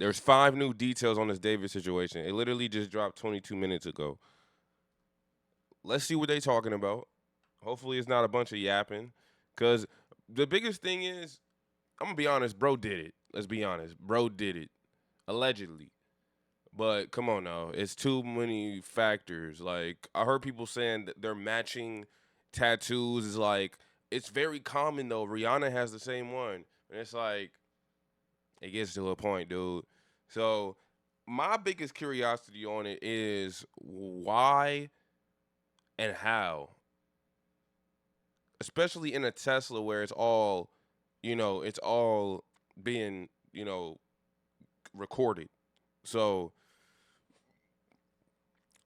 There's 5 new details on this David situation. It literally just dropped 22 minutes ago. Let's see what they talking about. Hopefully, it's not a bunch of yapping. Cause the biggest thing is, I'm gonna be honest, bro did it. Let's be honest, bro did it allegedly. But come on now, it's too many factors. Like I heard people saying that they're matching tattoos is like it's very common though. Rihanna has the same one, and it's like it gets to a point, dude. So my biggest curiosity on it is why and how, especially in a Tesla where it's all, it's all being, recorded. So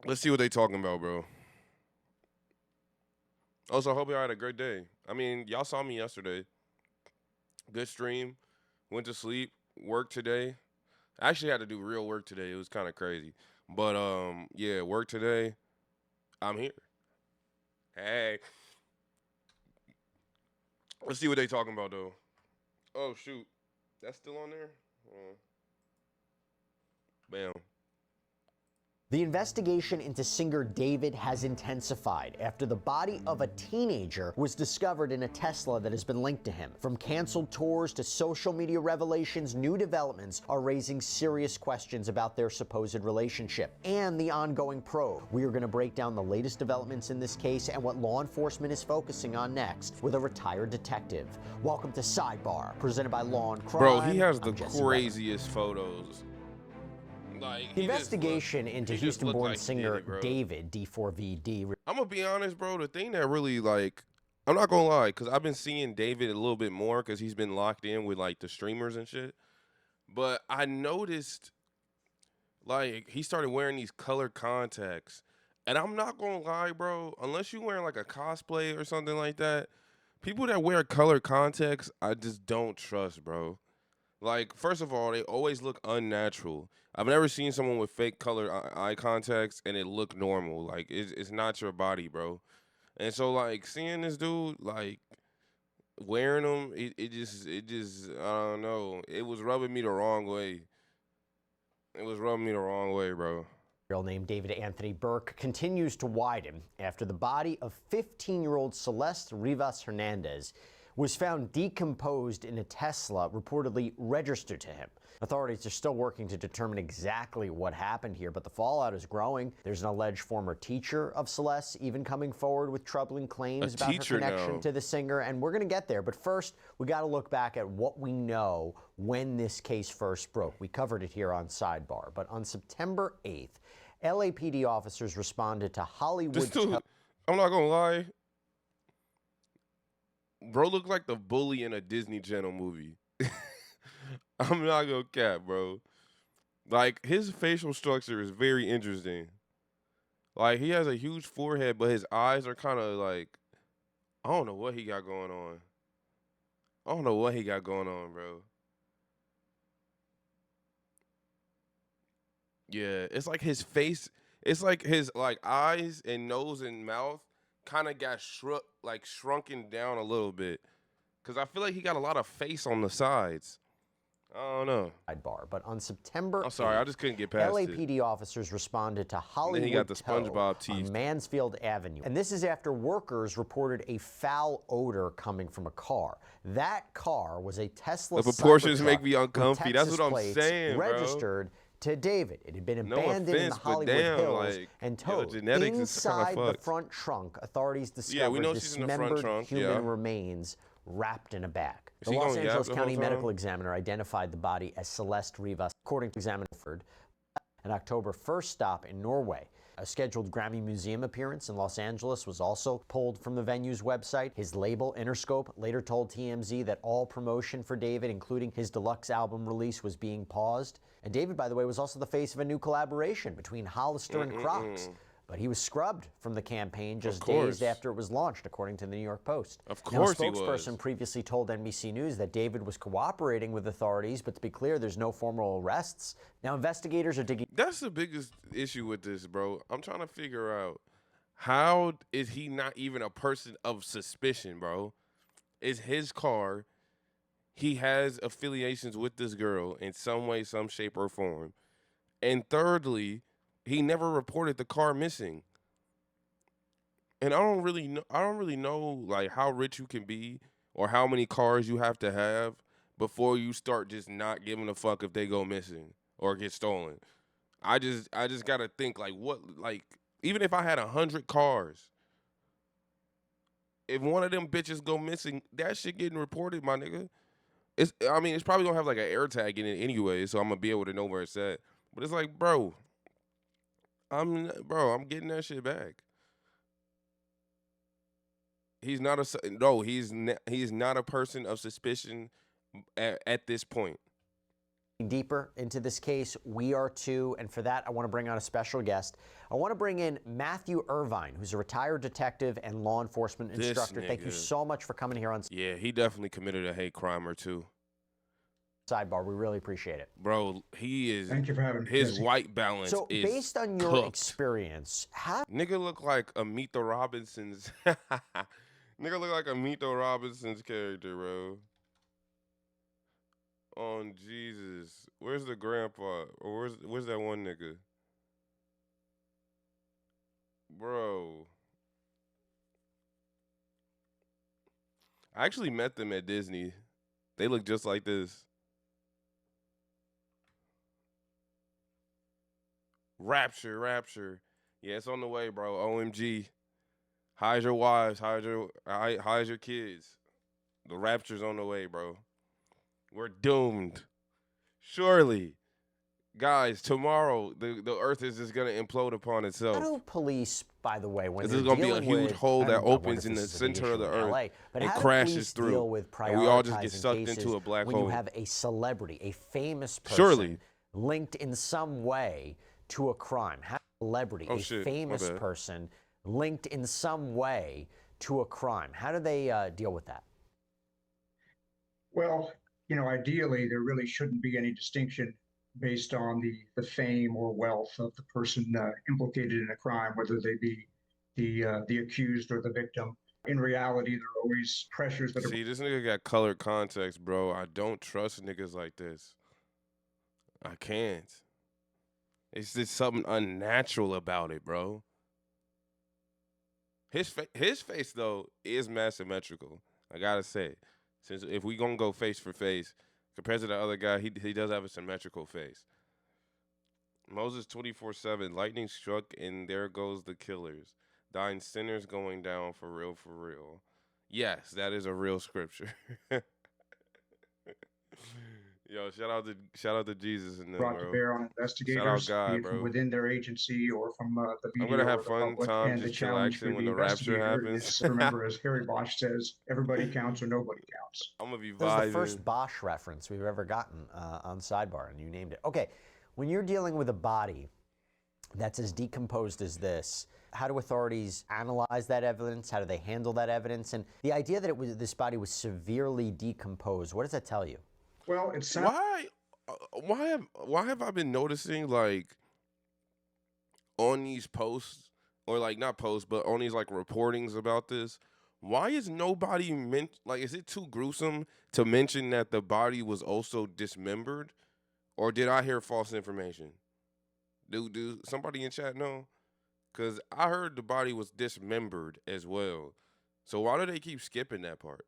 let's see what they talking about, bro. Also, I hope y'all had a great day. I mean, y'all saw me yesterday. Good stream. Went to sleep. Work today. I actually had to do real work today. It was kind of crazy. But yeah, work today. I'm here. Hey. Let's see what they talking about though. Oh shoot. That's still on there? Bam. The investigation into singer David has intensified after the body of a teenager was discovered in a Tesla that has been linked to him. From canceled tours to social media revelations, new developments are raising serious questions about their supposed relationship and the ongoing probe. We are going to break down the latest developments in this case and what law enforcement is focusing on next with a retired detective. Welcome to Sidebar, presented by Law and Crime. Bro, he has I'm the Jesse craziest photos. Like, The investigation into Houston-born like singer it, David, D4VD. I'm gonna be honest, bro. The thing that really I'm not gonna lie, cause I've been seeing David a little bit more, cause he's been locked in with like the streamers and shit. But I noticed, like, he started wearing these colored contacts, and I'm not gonna lie, bro. Unless you're wearing like a cosplay or something like that, people that wear colored contacts, I just don't trust, bro. Like, first of all, they always look unnatural. I've never seen someone with fake color eye contacts and it look normal. Like, it's not your body, bro. And so, like, seeing this dude, like, wearing them, it just, I don't know. It was rubbing me the wrong way. It was rubbing me the wrong way, bro. Real name David Anthony Burke continues to widen after the body of 15-year-old Celeste Rivas Hernandez was found decomposed in a Tesla reportedly registered to him. Authorities are still working to determine exactly what happened here, but the fallout is growing. There's an alleged former teacher of Celeste even coming forward with troubling claims about her connection to the singer, and we're going to get there. But first, we got to look back at what we know when this case first broke. We covered it here on Sidebar, but on September 8th, LAPD officers responded to Hollywood. This dude, I'm not gonna lie, bro, looked like the bully in a Disney Channel movie. I'm not gonna cap, bro. Like, his facial structure is very interesting. Like, he has a huge forehead, but his eyes are kind of like, I don't know what he got going on. I don't know what he got going on, bro. Yeah, it's like his face, it's like his like eyes and nose and mouth kind of got shrunken down a little bit. Cause I feel like he got a lot of face on the sides. I don't know. Sidebar, but on September I'm sorry, 8th, I just couldn't get past it. LAPD officers responded to Hollywood Then he got the SpongeBob on teeth. Mansfield Avenue. And this is after workers reported a foul odor coming from a car. That car was a Tesla The proportions Cybertruck make me with uncomfy. That's Texas what I'm plates saying, bro. registered to David. It had been No abandoned in the offense, but Hollywood damn, Hills like, and yo, towed. genetics is kinda Inside the fucked. front trunk, authorities Yeah, we discovered know she's in the front dismembered trunk, human yeah. remains wrapped in a bag. Is The he Los gonna yap Angeles the whole County time? medical examiner identified the body as Celeste Rivas, according to Examiner Ford. An October 1st stop in Norway. A scheduled Grammy Museum appearance in Los Angeles was also pulled from the venue's website. His label, Interscope, later told TMZ that all promotion for David, including his deluxe album release, was being paused. And David, by the way, was also the face of a new collaboration between Hollister and Crocs. But he was scrubbed from the campaign just days after it was launched, according to the New York Post. Of course now, a he was. spokesperson previously told NBC News that David was cooperating with authorities, but to be clear, there's no formal arrests. Now, investigators are digging. That's the biggest issue with this, bro. I'm trying to figure out, how is he not even a person of suspicion, bro? It's his car. he has affiliations with this girl in some way, some shape, or form. And thirdly, he never reported the car missing. And I don't really know like how rich you can be or how many cars you have to have before you start just not giving a fuck if they go missing or get stolen. I just gotta think like what like even if I had 100 cars, if one of them bitches go missing, that shit getting reported, my nigga. I mean, it's probably gonna have like an air tag in it anyway, so I'm gonna be able to know where it's at. But it's like, I'm getting that shit back. He's not no, he's not a person of suspicion at this point. Deeper into this case, we are too, and for that I want to bring on a special guest. I want to bring in Matthew Irvine, who's a retired detective and law enforcement instructor. Thank you so much for coming here on Yeah, he definitely committed a hate crime or two. Sidebar. We really appreciate it. Bro, he is. Thank you for having me. His Jesse. white balance So is based on your cooked. experience, how Nigga look like a Meet the Robinsons. Nigga look like a Meet the Robinsons character, bro. On Jesus. Where's the grandpa? Or where's that one nigga? Bro. I actually met them at Disney. They look just like this. Rapture. Yeah, it's on the way, bro. OMG. Hide your wives, hide your kids. The rapture's on the way, bro. We're doomed. Surely. Guys, tomorrow the earth is just gonna implode upon itself. do police, by the way, when This they're is gonna be a dealing huge with, hole I that don't know, opens if in the this is a big center of issue the in earth LA, but and how do crashes police through, deal with and we all just get prioritizing sucked cases into a black when hole. you have a celebrity, a famous person Surely. linked in some way to a crime? How a celebrity, a shit. My famous bad. person linked in some way to a crime? How do they deal with that? Well, ideally, there really shouldn't be any distinction based on the fame or wealth of the person implicated in a crime, whether they be the accused or the victim. In reality, there are always pressures that are. See, this nigga got colored context, bro. I don't trust niggas like this. I can't. It's just something unnatural about it, bro. His face though is mad symmetrical. I gotta say, since if we gonna go face for face, compared to the other guy, he does have a symmetrical face. Moses 24/7, lightning struck and there goes the killers. Thine sinners going down for real, for real. Yes, that is a real scripture. Yo, shout out to Jesus in them, Brought to bro. bear on Shout out investigators, be God, it from bro. within their agency or from the I'm media gonna or have the fun public. time And the just challenge for chillaxing when the the rapture investigator happens. is, remember, as Harry Bosch says, everybody counts or nobody counts. I'm gonna be This is the first vibing. Bosch reference we've ever gotten on Sidebar, and you named it. Okay, when you're dealing with a body that's as decomposed as this, how do authorities analyze that evidence? How do they handle that evidence? And the idea that this body was severely decomposed, what does that tell you? Well, it sounds. Why have I been noticing like on these posts or like not posts but on these like reportings about this? Why is nobody like? Is it too gruesome to mention that the body was also dismembered, or did I hear false information? Do somebody in chat know? Cause I heard the body was dismembered as well. So why do they keep skipping that part?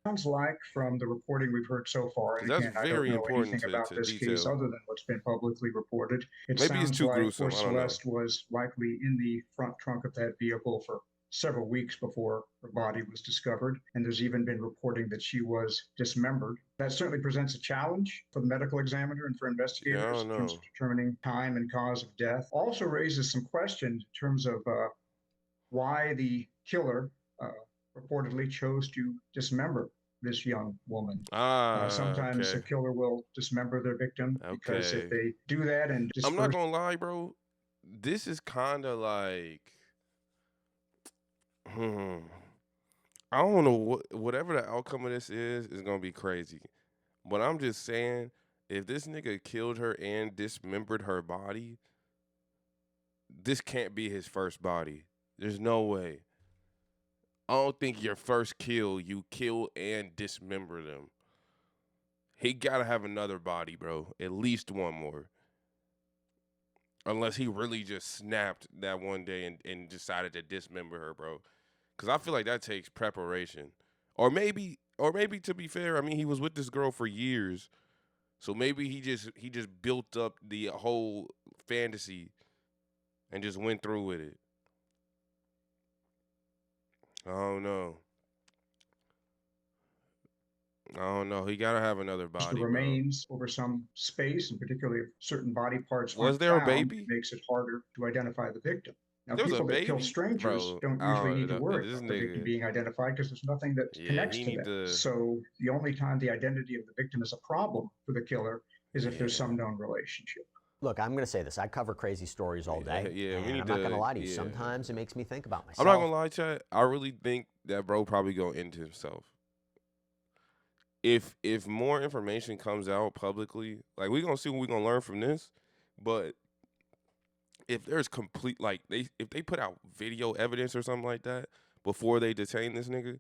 Sounds like from the reporting we've heard so far, Because and that's again, I don't very know anything important about to this case detail. other than what's been publicly reported. It Maybe it's sounds too like gruesome. poor I don't know. Celeste was likely in the front trunk of that vehicle for several weeks before her body was discovered. And there's even been reporting that she was dismembered. That certainly presents a challenge for the medical examiner and for Yeah, I investigators don't in terms know. of determining time and cause of death. Also raises some questions in terms of why the killer reportedly chose to dismember this young woman. Sometimes a Okay. killer will dismember their victim because if Okay. they do that and I'm not disperse. gonna lie, bro. This is kind of like, hmm. I don't know whatever the outcome of this is gonna be crazy. But I'm just saying, if this nigga killed her and dismembered her body, this can't be his first body. There's no way. I don't think your first kill, you kill and dismember them. he gotta have another body, bro. At least one more. Unless he really just snapped that one day and decided to dismember her, bro. Because I feel like that takes preparation. Or maybe to be fair, I mean, he was with this girl for years. So maybe he just built up the whole fantasy and just went through with it. I don't know. I don't know. He gotta have another The body, bro. remains over some space, and particularly if certain body parts Was aren't there a found, it baby? makes it harder to identify the victim. Now, There was a people that kill baby, strangers bro. don't I usually need don't to know. worry This about the victim nigga. being identified because there's nothing that Yeah, connects he to need them. to. So the only time the identity of the victim is a problem for the killer is if there's Yeah, some known relationship. Look, I'm going to say this. I cover crazy stories all yeah, day, yeah. We and need I'm not going to to. lie to you. Yeah, Sometimes it makes me think about I'm not myself. gonna lie, chat. I really think that bro probably gonna end himself. If more information comes out publicly, like we gonna see what we gonna learn from this. But if there's complete like if they put out video evidence or something like that before they detain this nigga,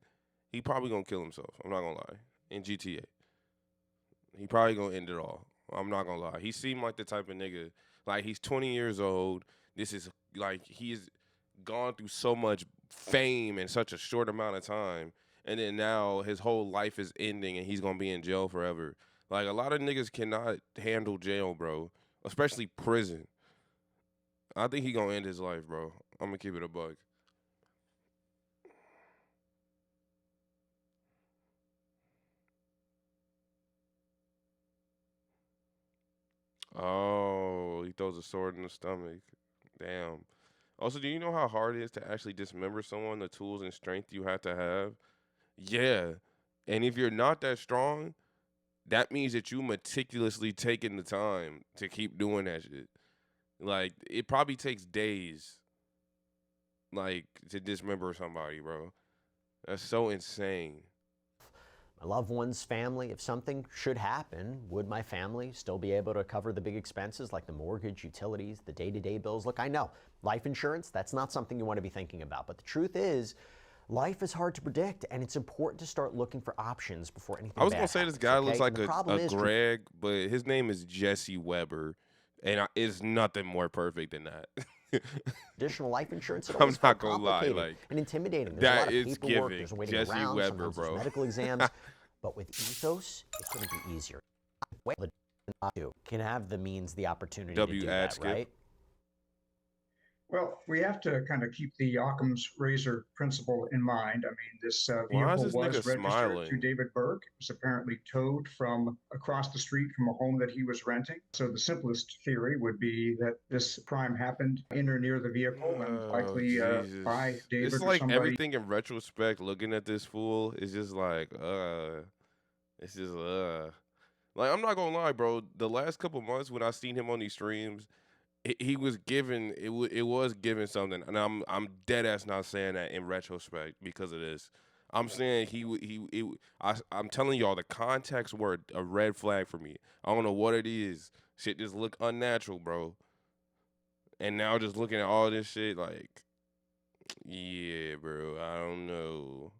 he probably gonna kill himself. I'm not gonna lie. In GTA, he probably gonna end it all. I'm not gonna lie. He seemed like the type of nigga, like he's 20 years old. This is like he's gone through so much fame in such a short amount of time, and then now his whole life is ending, and he's gonna be in jail forever. Like a lot of niggas cannot handle jail, bro, especially prison. I think he gonna end his life, bro. I'm gonna keep it a buck. Oh, he throws a sword in the stomach. Damn. Also, do you know how hard it is to actually dismember someone? The tools and strength you have to have. Yeah, and if you're not that strong, that means that you meticulously taking the time to keep doing that shit. Like it probably takes days, like to dismember somebody, bro. That's so insane. My loved one's family, if something should happen, would my family still be able to cover the big expenses like the mortgage, utilities, the day-to-day bills? Look, I know life insurance, that's not something you want to be thinking about. But the truth is, life is hard to predict, and it's important to start looking for options before anything I was bad gonna say this happens, guy okay? looks And like the problem a is, Greg, but his name is Jesse Weber, and it's nothing more perfect than that. traditional life insurance, it I'm always felt not gonna lie, complicated like and intimidating. There's a that lot of is paperwork, giving there's waiting Jesse around, Weber, sometimes there's bro. medical exams. But with Ethos, it's going to be easier. Can have the means, the opportunity to W do ad that, skip. right? Well, we have to kind of keep the Occam's razor principle in mind. I mean, this Why is vehicle this nigga was registered to smiling? David Burke. It was apparently towed from across the street from a home that he was renting. So the simplest theory would be that this crime happened in or near the vehicle and Oh likely by Jesus! It's David or like somebody. everything in retrospect. Looking at this fool is just like, it's just Like I'm not gonna lie, bro. The last couple months when I seen him on these streams, he was giving it was giving something, and I'm dead ass not saying that in retrospect because of this. I'm saying I'm telling y'all the context were a red flag for me. I don't know what it is. Shit just look unnatural, bro. And now just looking at all this shit, like, yeah, bro. I don't know.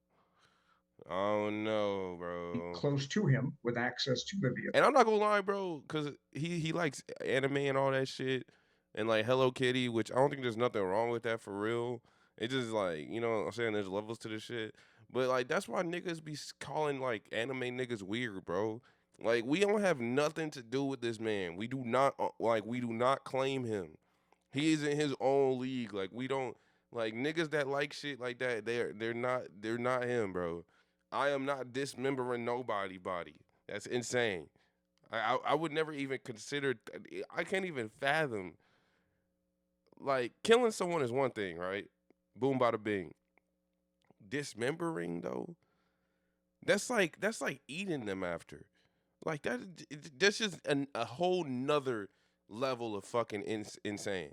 I don't know, bro. Close to him with access to the And vehicle. I'm not gonna lie, bro, because he likes anime and all that shit, and like Hello Kitty, which I don't think there's nothing wrong with that for real. It just like you know what I'm saying there's levels to this shit, but like that's why niggas be calling like anime niggas weird, bro. Like we don't have nothing to do with this man. We do not we do not claim him. He is in his own league. Like we don't like niggas that like shit like that. They're not him, bro. I am not dismembering nobody body. That's insane. I would never even consider. I can't even fathom. Like killing someone is one thing, right? Boom, bada bing. Dismembering though, that's like eating them after. Like that. That's just a whole nother level of fucking insane.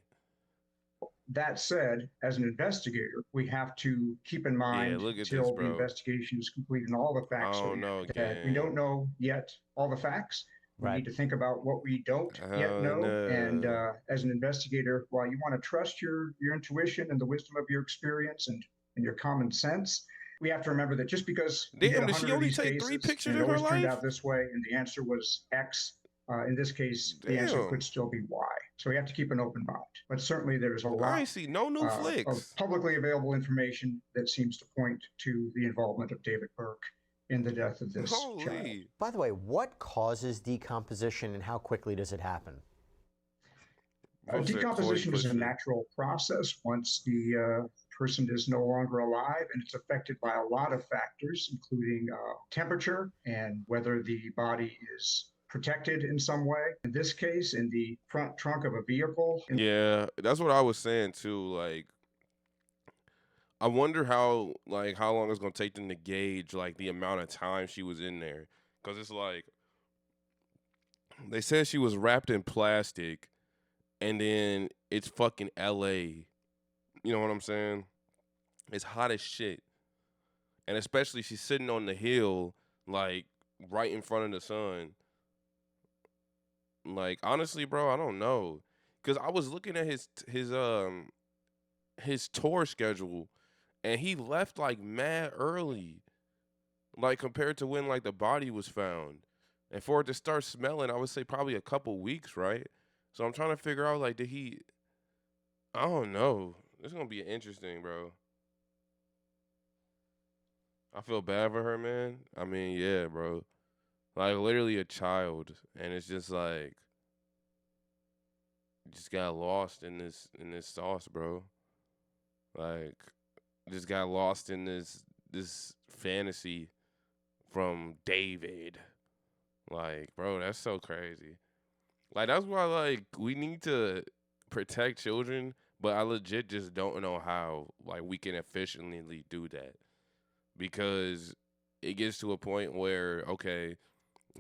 That said, as an investigator, we have to keep in Yeah, mind look at this, until the bro. investigation is complete and all the I facts are don't in know, that we don't gang. know yet all the facts. We Right. need to think about what we don't yet Oh know. And no. as an investigator, while you want to trust your intuition and the wisdom of your experience and your common sense, We have to remember that just because we did Damn, did she 100 of only these take 3 cases and pictures it in her always turned life? out this way and the answer was X, in this case, the answer Damn, could still be Y. So we have to keep an open mind. But certainly there's a I lot ain't see no new of flicks. publicly available information that seems to point to the involvement of David Burke in the death of this child. Holy. By the way, what causes decomposition and how quickly does it happen? Folks said Cory Decomposition is a Pusher. natural process once the person is no longer alive, and it's affected by a lot of factors, including temperature and whether the body is protected in some way. In this case, in the front trunk of a vehicle. Yeah, that's what I was saying too. Like, I wonder how long it's gonna take them to gauge like the amount of time she was in there, because it's like they said she was wrapped in plastic, and then it's fucking L.A. You know what I'm saying? It's hot as shit, and especially she's sitting on the hill, like right in front of the sun. Like honestly, bro, I don't know, cause I was looking at his tour schedule, and he left like mad early, like compared to when like the body was found, and for it to start smelling, I would say probably a couple weeks, right? So I'm trying to figure out like did he? I don't know. It's gonna be interesting, bro. I feel bad for her, man. I mean, yeah, bro. Like literally a child, and it's just like just got lost in this sauce, bro. Like just got lost in this fantasy from David. Like, bro, that's so crazy. Like that's why like we need to protect children, but I legit just don't know how like we can efficiently do that. Because it gets to a point where okay,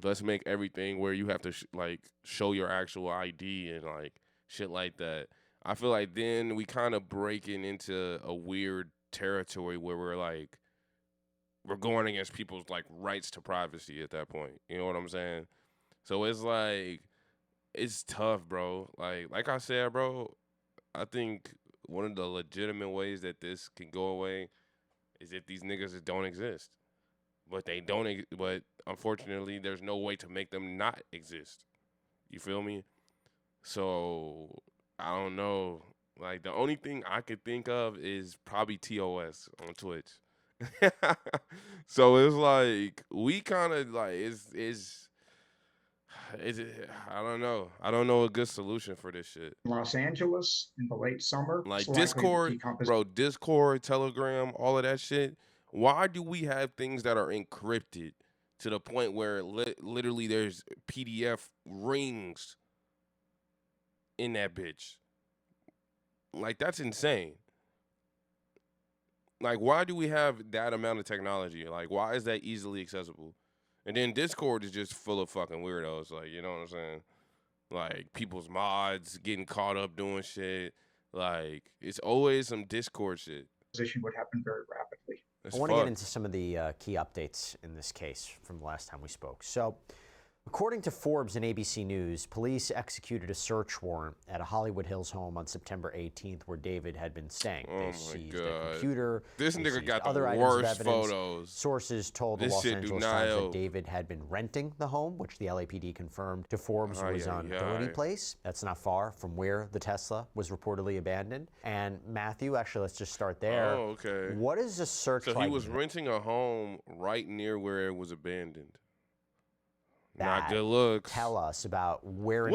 let's make everything where you have to like show your actual ID and like shit like that. I feel like then we kind of breaking into a weird territory where we're going against people's like rights to privacy at that point. You know what I'm saying? So it's like it's tough, bro. Like I said, bro, I think one of the legitimate ways that this can go away is if these niggas just don't exist. But they don't. But unfortunately, there's no way to make them not exist. You feel me? So I don't know. Like the only thing I could think of is probably TOS on Twitch. So it's like we kind of like I don't know. I don't know a good solution for this shit. Los Angeles in the late summer, it's Like likely that Discord, decomposition. bro, Discord, Telegram, all of that shit. Why do we have things that are encrypted to the point where literally there's PDF rings in that bitch? Like that's insane. Like why do we have that amount of technology? Like why is that easily accessible? And then Discord is just full of fucking weirdos. Like you know what I'm saying? Like people's mods getting caught up doing shit. Like it's always some Discord shit. Would happen very rapidly. I want to get into some of the key updates in this case from the last time we spoke. So, according to Forbes and ABC News, police executed a search warrant at a Hollywood Hills home on September 18th where David had been staying. They seized a computer. This nigga got other the items of worst evidence. photos. Sources told the Los Angeles Times that David had been renting the home, which the LAPD confirmed to Forbes was on Doherty Place. That's not far from where the Tesla was reportedly abandoned. And Matthew, actually, let's just start there. Oh, okay. What is a search like? So he was renting a home right near where it was abandoned. Not good looks. Tell us about where.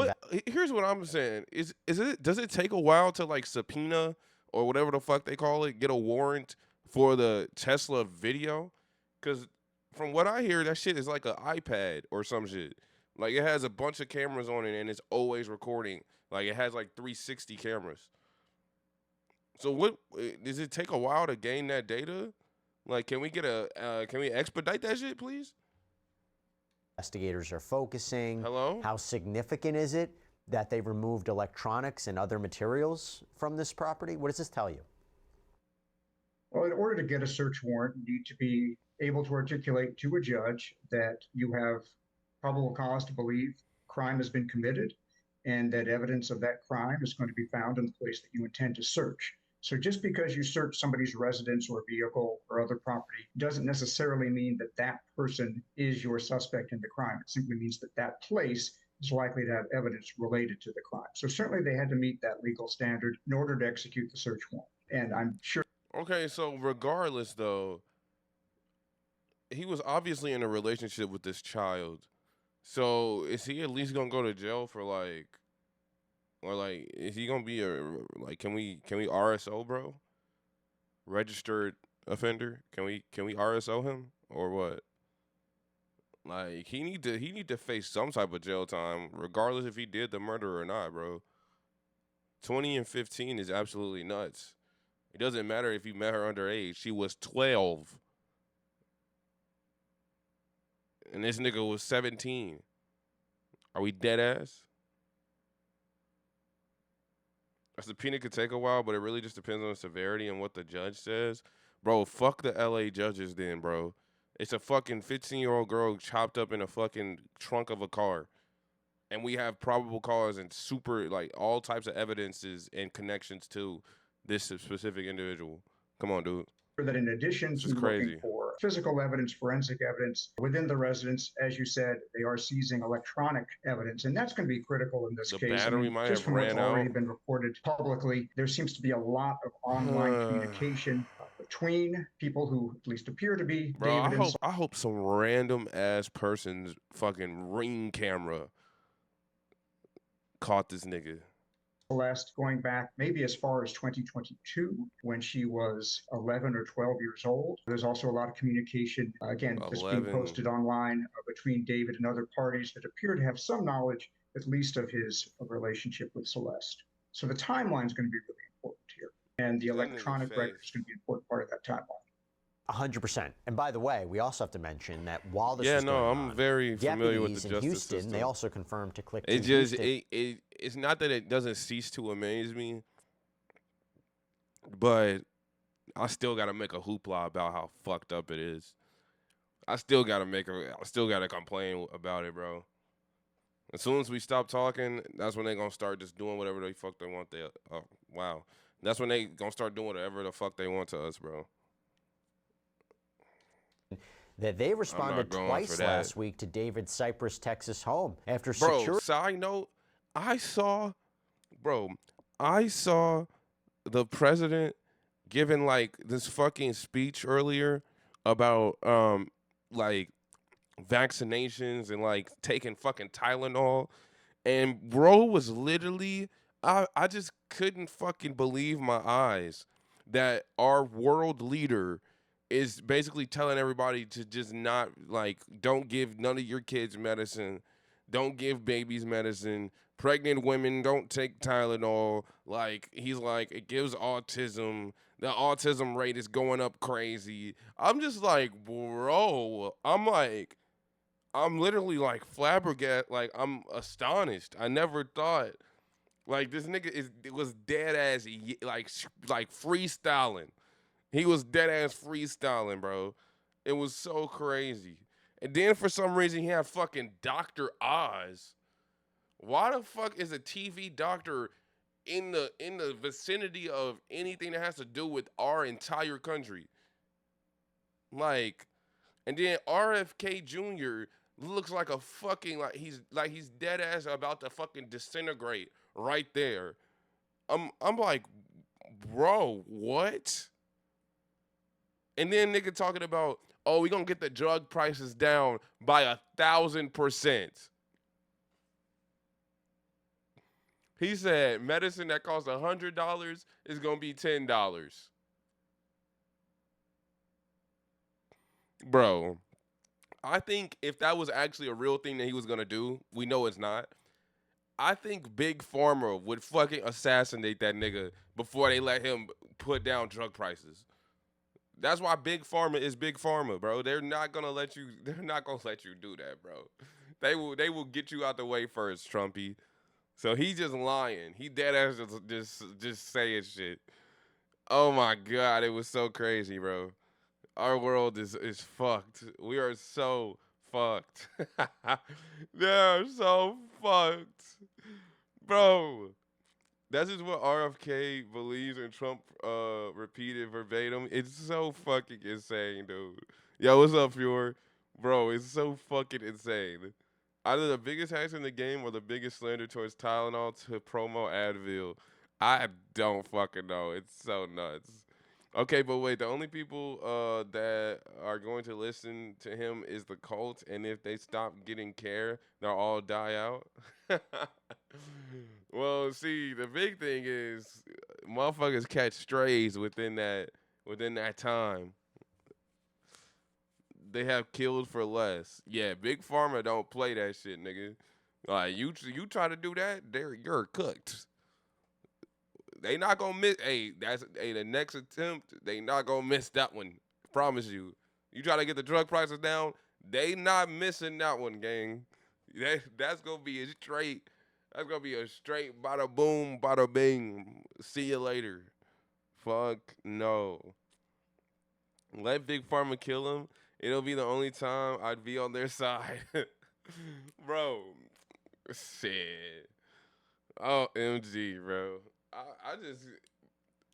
Here's what I'm saying: is it does it take a while to like subpoena or whatever the fuck they call it, get a warrant for the Tesla video? Because from what I hear, that shit is like an iPad or some shit. Like it has a bunch of cameras on it and it's always recording. Like it has like 360 cameras. So what does it take a while to gain that data? Like, can we expedite that shit, please? Investigators are focusing. Hello? How significant is it that they removed electronics and other materials from this property? What does this tell you? Well, in order to get a search warrant, you need to be able to articulate to a judge that you have probable cause to believe crime has been committed and that evidence of that crime is going to be found in the place that you intend to search. So just because you search somebody's residence or vehicle or other property doesn't necessarily mean that that person is your suspect in the crime. It simply means that that place is likely to have evidence related to the crime. So certainly they had to meet that legal standard in order to execute the search warrant. And I'm sure. Okay, so regardless though, he was obviously in a relationship with this child. So is he at least gonna go to jail for like, or like, is he gonna be a like? Can we RSO, bro? Registered offender? Can we RSO him or what? Like he need to face some type of jail time, regardless if he did the murder or not, bro. 20 and 15 is absolutely nuts. It doesn't matter if you met her underage. She was 12, and this nigga was 17. Are we dead ass? A subpoena could take a while, but it really just depends on the severity and what the judge says. Bro, fuck the LA judges then, bro. It's a fucking 15-year-old girl chopped up in a fucking trunk of a car. And we have probable cause and super, like, all types of evidences and connections to this specific individual. Come on, dude. That in addition This to is looking crazy. for physical evidence, forensic evidence within the residence, as you said, they are seizing electronic evidence, and that's going to be critical in this The case. I battery mean, might just have from what's ran already out. been reported publicly, there seems to be a lot of online communication between people who at least appear to be Bro, David and I hope some random ass person's fucking ring camera caught this nigga. Celeste going back maybe as far as 2022 when she was 11 or 12 years old. There's also a lot of communication, again, that's being 11. posted online between David and other parties that appear to have some knowledge, at least, of his relationship with Celeste. So the timeline is going to be really important here. And the That nigga electronic record face. is going to be an important part of that timeline. 100%. And by the way, we also have to mention that while this Yeah, was no, going I'm on, very familiar with the deputies in justice Houston, system. they also confirmed to Click It Team just Houston. it's not that it doesn't cease to amaze me, but I still gotta make a hoopla about how fucked up it is. I still gotta complain about it, bro. As soon as we stop talking, that's when they gonna start just doing whatever the fuck they want. Wow. That's when they gonna start doing whatever the fuck they want to us, bro. That they responded going for twice that. last week to David's Cypress, Texas home after Bro, security. side note, I saw, bro, I saw the president giving like this fucking speech earlier about like vaccinations and like taking fucking Tylenol, and bro was literally, I just couldn't fucking believe my eyes that our world leader is basically telling everybody to just not, like, don't give none of your kids medicine, don't give babies medicine, pregnant women don't take Tylenol. Like, he's like, it gives autism, the autism rate is going up crazy. I'm just like, bro, I'm literally like flabbergasted, like I'm astonished. I never thought, like, this nigga was dead ass like freestyling. He was dead ass freestyling, bro. It was so crazy. And then for some reason he had fucking Dr. Oz. Why the fuck is a TV doctor in the vicinity of anything that has to do with our entire country? Like, and then RFK Jr. looks like a fucking, like he's dead ass about to fucking disintegrate right there. I'm like, bro, what? And then nigga talking about, oh, we gonna get the drug prices down by 1,000%. He said medicine that costs $100 is gonna be $10. Bro, I think if that was actually a real thing that he was gonna do, we know it's not. I think Big Pharma would fucking assassinate that nigga before they let him put down drug prices. That's why Big Pharma is Big Pharma, bro. They're not gonna let you. They're not gonna let you do that, bro. They will get you out the way first, Trumpy. So he just lying. He dead ass just saying shit. Oh my god, it was so crazy, bro. Our world is fucked. We are so fucked. They're so fucked, bro. That's just what RFK believes and Trump repeated verbatim. It's so fucking insane, dude. Yo, what's up, Fjord? Bro, it's so fucking insane. Either the biggest hacks in the game or the biggest slander towards Tylenol to promo Advil. I don't fucking know. It's so nuts. Okay, but wait, the only people that are going to listen to him is the cult, and if they stop getting care, they'll all die out. Well, see, the big thing is motherfuckers catch strays within that time. They have killed for less. Yeah, big pharma don't play that shit, nigga. Like you try to do that, you're cooked. They not gonna miss. Hey, the next attempt, they not gonna miss that one. Promise you. You try to get the drug prices down, they not missing that one, gang. That's gonna be a straight. That's gonna be a straight bada boom, bada bing. See you later. Fuck no. Let Big Pharma kill him. It'll be the only time I'd be on their side. Bro, shit. Oh, MG, bro. I just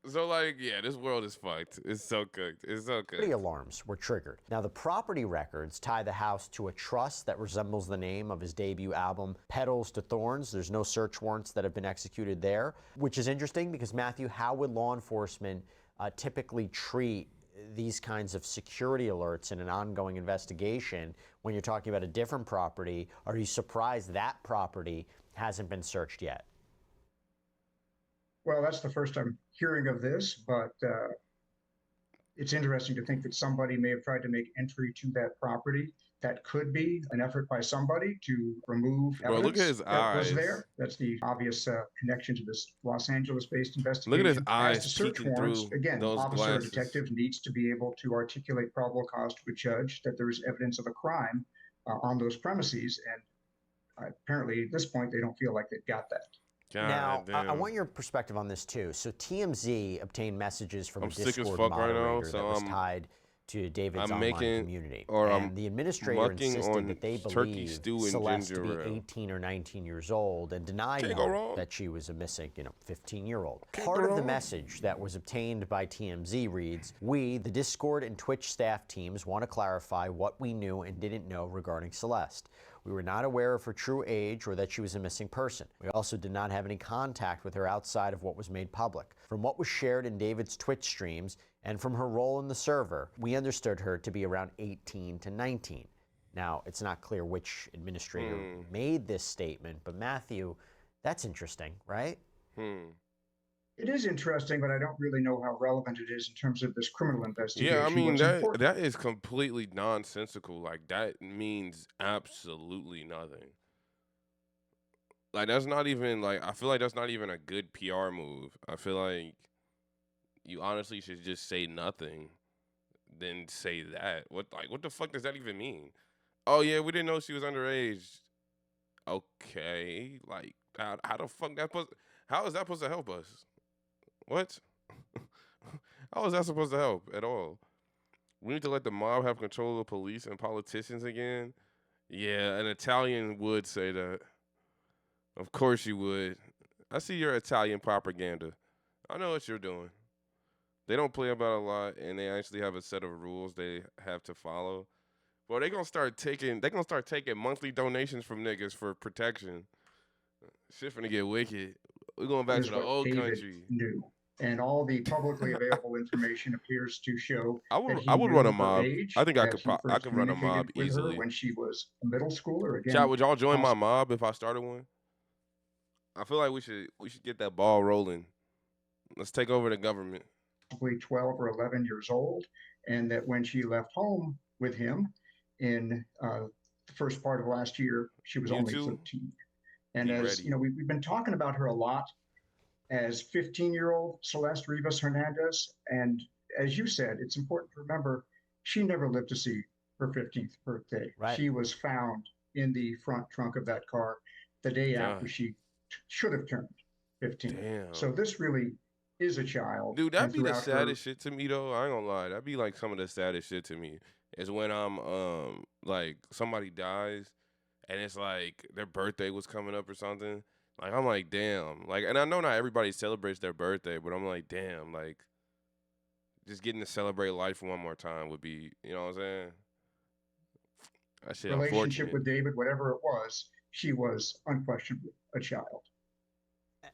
so like yeah, this world is fucked. It's so cooked. It's so cooked. Property alarms were triggered. Now, the property records tie the house to a trust that resembles the name of his debut album, Petals to Thorns. There's no search warrants that have been executed there, which is interesting because, Matthew, how would law enforcement typically treat these kinds of security alerts in an ongoing investigation when you're talking about a different property? Are you surprised that property hasn't been searched yet? Well, that's the first I'm hearing of this, but it's interesting to think that somebody may have tried to make entry to that property. That could be an effort by somebody to remove Bro, look at evidence his that was eyes. there. That's the obvious connection to this Los Angeles-based Look at his investigation. As eyes to search peeking warrants, through again, those officer or glasses. detective needs to be able to articulate probable cause to a judge that there is evidence of a crime on those premises. And apparently, at this point, they don't feel like they've got that. God Now, I damn. want your perspective on this too. So TMZ obtained messages from a I'm sick as Discord fuck right now, moderator that so was tied to David's I'm online making community. or I'm And the administrator mucking insisted on that they turkey believe stew and Celeste to ginger be ale. 18 or 19 years old and denied Can't go them wrong. that she was a missing, 15-year-old. Can't go Part of the wrong. message that was obtained by TMZ reads, "We, the Discord and Twitch staff teams, want to clarify what we knew and didn't know regarding Celeste. We were not aware of her true age or that she was a missing person. We also did not have any contact with her outside of what was made public. From what was shared in David's Twitch streams and from her role in the server, we understood her to be around 18 to 19. Now, it's not clear which administrator made this statement, but Matthew, that's interesting, right? It is interesting, but I don't really know how relevant it is in terms of this criminal Yeah, I investigation. mean What's important, that is completely nonsensical. Like that means absolutely nothing. Like that's not even like I feel like that's not even a good PR move. I feel like you honestly should just say nothing, then say that. What the fuck does that even mean? Oh yeah, we didn't know she was underage. Okay, like how the fuck how is that supposed to help us? What? How is that supposed to help at all? We need to let the mob have control of the police and politicians again. Yeah, an Italian would say that. Of course you would. I see your Italian propaganda. I know what you're doing. They don't play about a lot, and they actually have a set of rules they have to follow. Well, they gonna start taking monthly donations from niggas for protection. Shit finna get wicked. We're going back to is the what old David country. knew. And all the publicly available information appears to show I that would I he would run a knew her mob. I age, think I that could he I first could run a communicated mob with her easily. when she was a middle schooler. Chat, Again, would y'all join my mob if I started one? I feel like we should get that ball rolling. Let's take over the government. possibly 12 or 11 years old, and that when she left home with him in the first part of last year, she was only Mewtwo, 13. And be as you ready. know, we've been talking about her a lot as 15-year-old Celeste Rivas Hernandez. And as you said, it's important to remember she never lived to see her 15th birthday. Right. She was found in the front trunk of that car the day after God she should have turned 15. So damn. this really is a child. Dude, that'd And be the throughout her saddest shit to me though. I ain't gonna lie. That'd be like some of the saddest shit to me. Is when I'm like somebody dies and it's like their birthday was coming up or something. Like I'm like, damn. Like, and I know not everybody celebrates their birthday, but I'm like, damn. Like, just getting to celebrate life one more time would be, you know what I'm saying? That shit Relationship unfortunate. with David, whatever it was, she was unquestionably a child.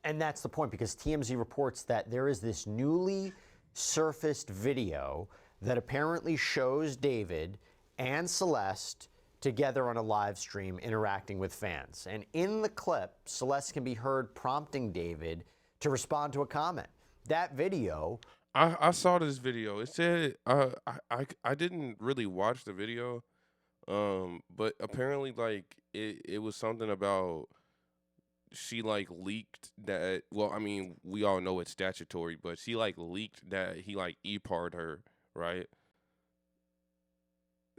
And that's the point, because TMZ reports that there is this newly surfaced video that apparently shows David and Celeste together on a live stream interacting with fans. And in the clip, Celeste can be heard prompting David to respond to a comment. That video. I saw this video. It said I didn't really watch the video, but apparently like it was something about she like leaked that. Well, I mean we all know it's statutory, but she like leaked that he like e-parred her, right?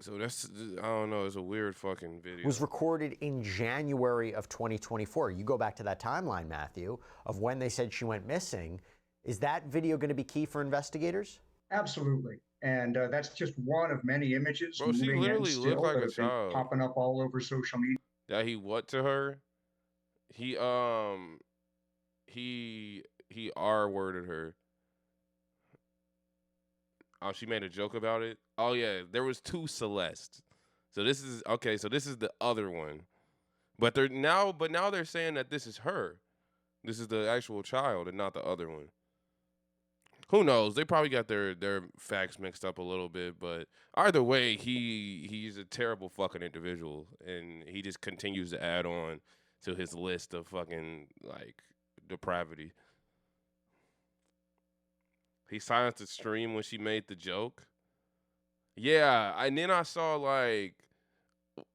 So that's, I don't know. It's a weird fucking video. Was recorded in January of 2024. You go back to that timeline, Matthew, of when they said she went missing. Is that video going to be key for investigators? Absolutely. And that's just one of many images Bro, she moving in literally looked still like that a have been child. popping up all over social media. That he what to her? He he R-worded her. Oh, she made a joke about it. Oh yeah, there was two Celeste. So this is okay. So this is the other one, but now they're saying that this is her. This is the actual child and not the other one. Who knows? They probably got their facts mixed up a little bit, but either way, he's a terrible fucking individual, and he just continues to add on to his list of fucking like depravity. He silenced the stream when she made the joke. Yeah, and then I saw like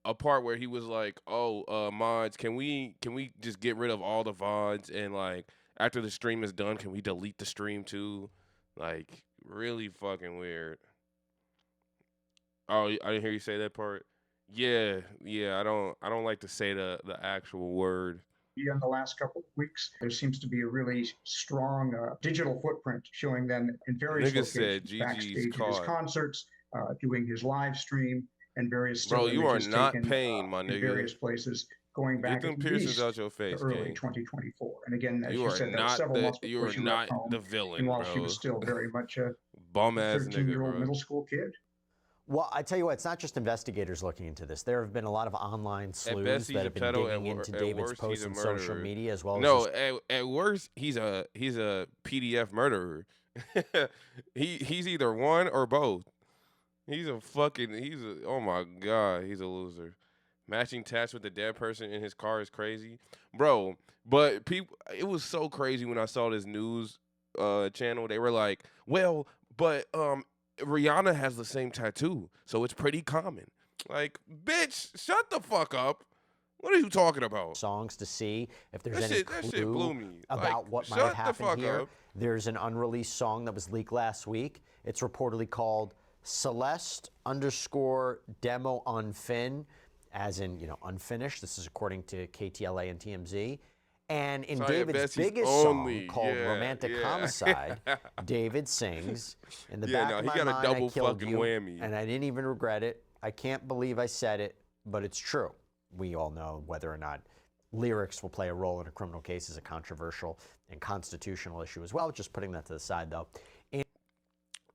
a part where he was like, "Oh, mods, can we just get rid of all the VODs and like after the stream is done, can we delete the stream too?" Like really fucking weird. Oh, I didn't hear you say that part. Yeah, yeah. I don't like to say the actual word. In the last couple of weeks. There seems to be a really strong digital footprint showing them in various Nigga said locations, GG's backstage at his caught. concerts, doing his live stream, and various Bro, still you are images not taken paying, my in nigga. various places going Get back at them piercings out least your to face, early gang. 2024. And again, as You you are said, that was not several the months you before are she left not home the and villain, while she was bro. still very much a Bum ass nigga, 13-year-old bro. middle school kid. Well, I tell you what, it's not just investigators looking into this. There have been a lot of online At sleuths best, that he's a have been pedo. digging into At David's worst, posts he's a on social murderer. media, as well as No, just at worst, he's a PDF murderer. He's either one or both. Oh my god, he's a loser. Matching tats with a dead person in his car is crazy, bro. But people, it was so crazy when I saw this news channel. They were like, well, but Rihanna has the same tattoo, so it's pretty common. Like, bitch, shut the fuck up. What are you talking about? songs to see if there's any That shit clue blew me. about Like, what might have shut the happened fuck here. up. There's an unreleased song that was leaked last week. It's reportedly called Celeste underscore demo unfin, as in, unfinished. This is according to KTLA and TMZ. And in Taya David's Bessie's biggest only, song called yeah, Romantic yeah. Homicide, David sings, "In the Yeah, back no, of he my got a mind, I double killed fucking you, whammy. and I didn't even regret it. I can't believe I said it, but it's true." We all know whether or not lyrics will play a role in a criminal case is a controversial and constitutional issue as well. Just putting that to the side, though.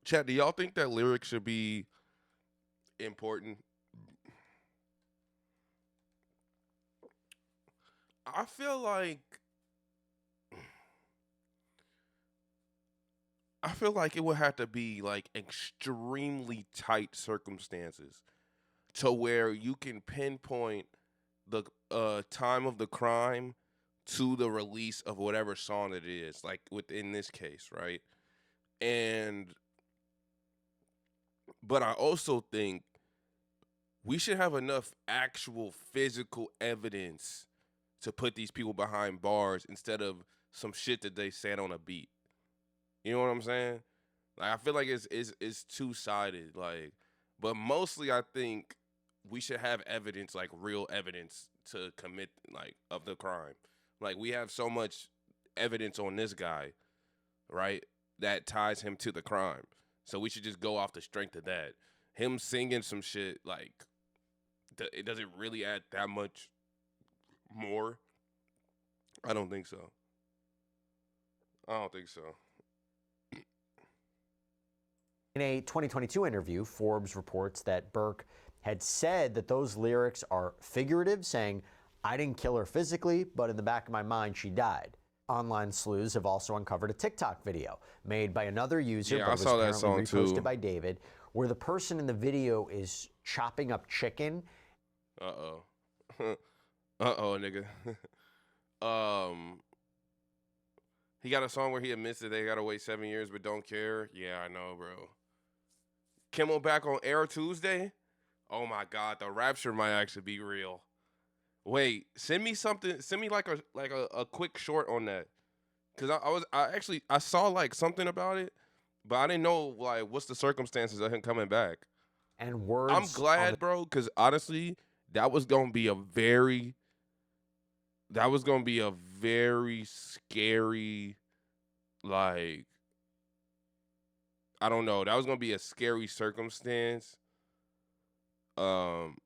Chat, do y'all think that lyrics should be important? I feel like it would have to be like extremely tight circumstances to where you can pinpoint the time of the crime to the release of whatever song it is, like within this case, right? And but I also think we should have enough actual physical evidence to put these people behind bars instead of some shit that they said on a beat. You know what I'm saying? Like I feel like it's two sided. Like, but mostly I think we should have evidence, like real evidence, to commit like of the crime. Like we have so much evidence on this guy, right? That ties him to the crime. So we should just go off the strength of that. Him singing some shit like it doesn't really add that much more. I don't think so. I don't think so. In a 2022 interview, Forbes reports that Burke had said that those lyrics are figurative, saying, "I didn't kill her physically, but in the back of my mind, she died." Online sleuths have also uncovered a TikTok video made by another user, Yeah, but I it was saw that apparently song reposted too. by David, where the person in the video is chopping up chicken. Uh-oh. Uh-oh, nigga. um, he got a song where he admits that they gotta wait 7 years but don't care. Yeah, I know, bro. Kimmel back on Air Tuesday? Oh my God, the rapture might actually be real. Wait, send me something. Send me like a quick short on that, cause I saw like something about it, but I didn't know like what's the circumstances of him coming back. And I'm words on the glad, bro, cause honestly, that was gonna be a very scary, like, I don't know, that was gonna be a scary circumstance. Um,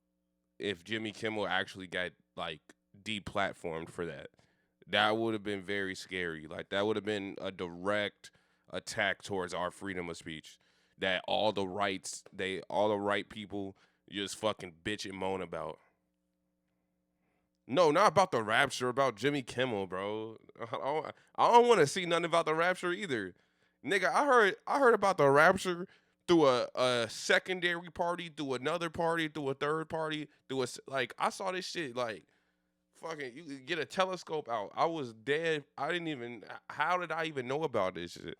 if Jimmy Kimmel actually got like deplatformed for that. That would have been very scary. Like that would have been a direct attack towards our freedom of speech. That all the right people just fucking bitch and moan about. No, not about the rapture, about Jimmy Kimmel, bro. I don't want to see nothing about the rapture either. Nigga, I heard about the rapture through a secondary party, through another party, through a third party, like I saw this shit like fucking you could get a telescope out. I was dead. I didn't even how did I even know about this shit?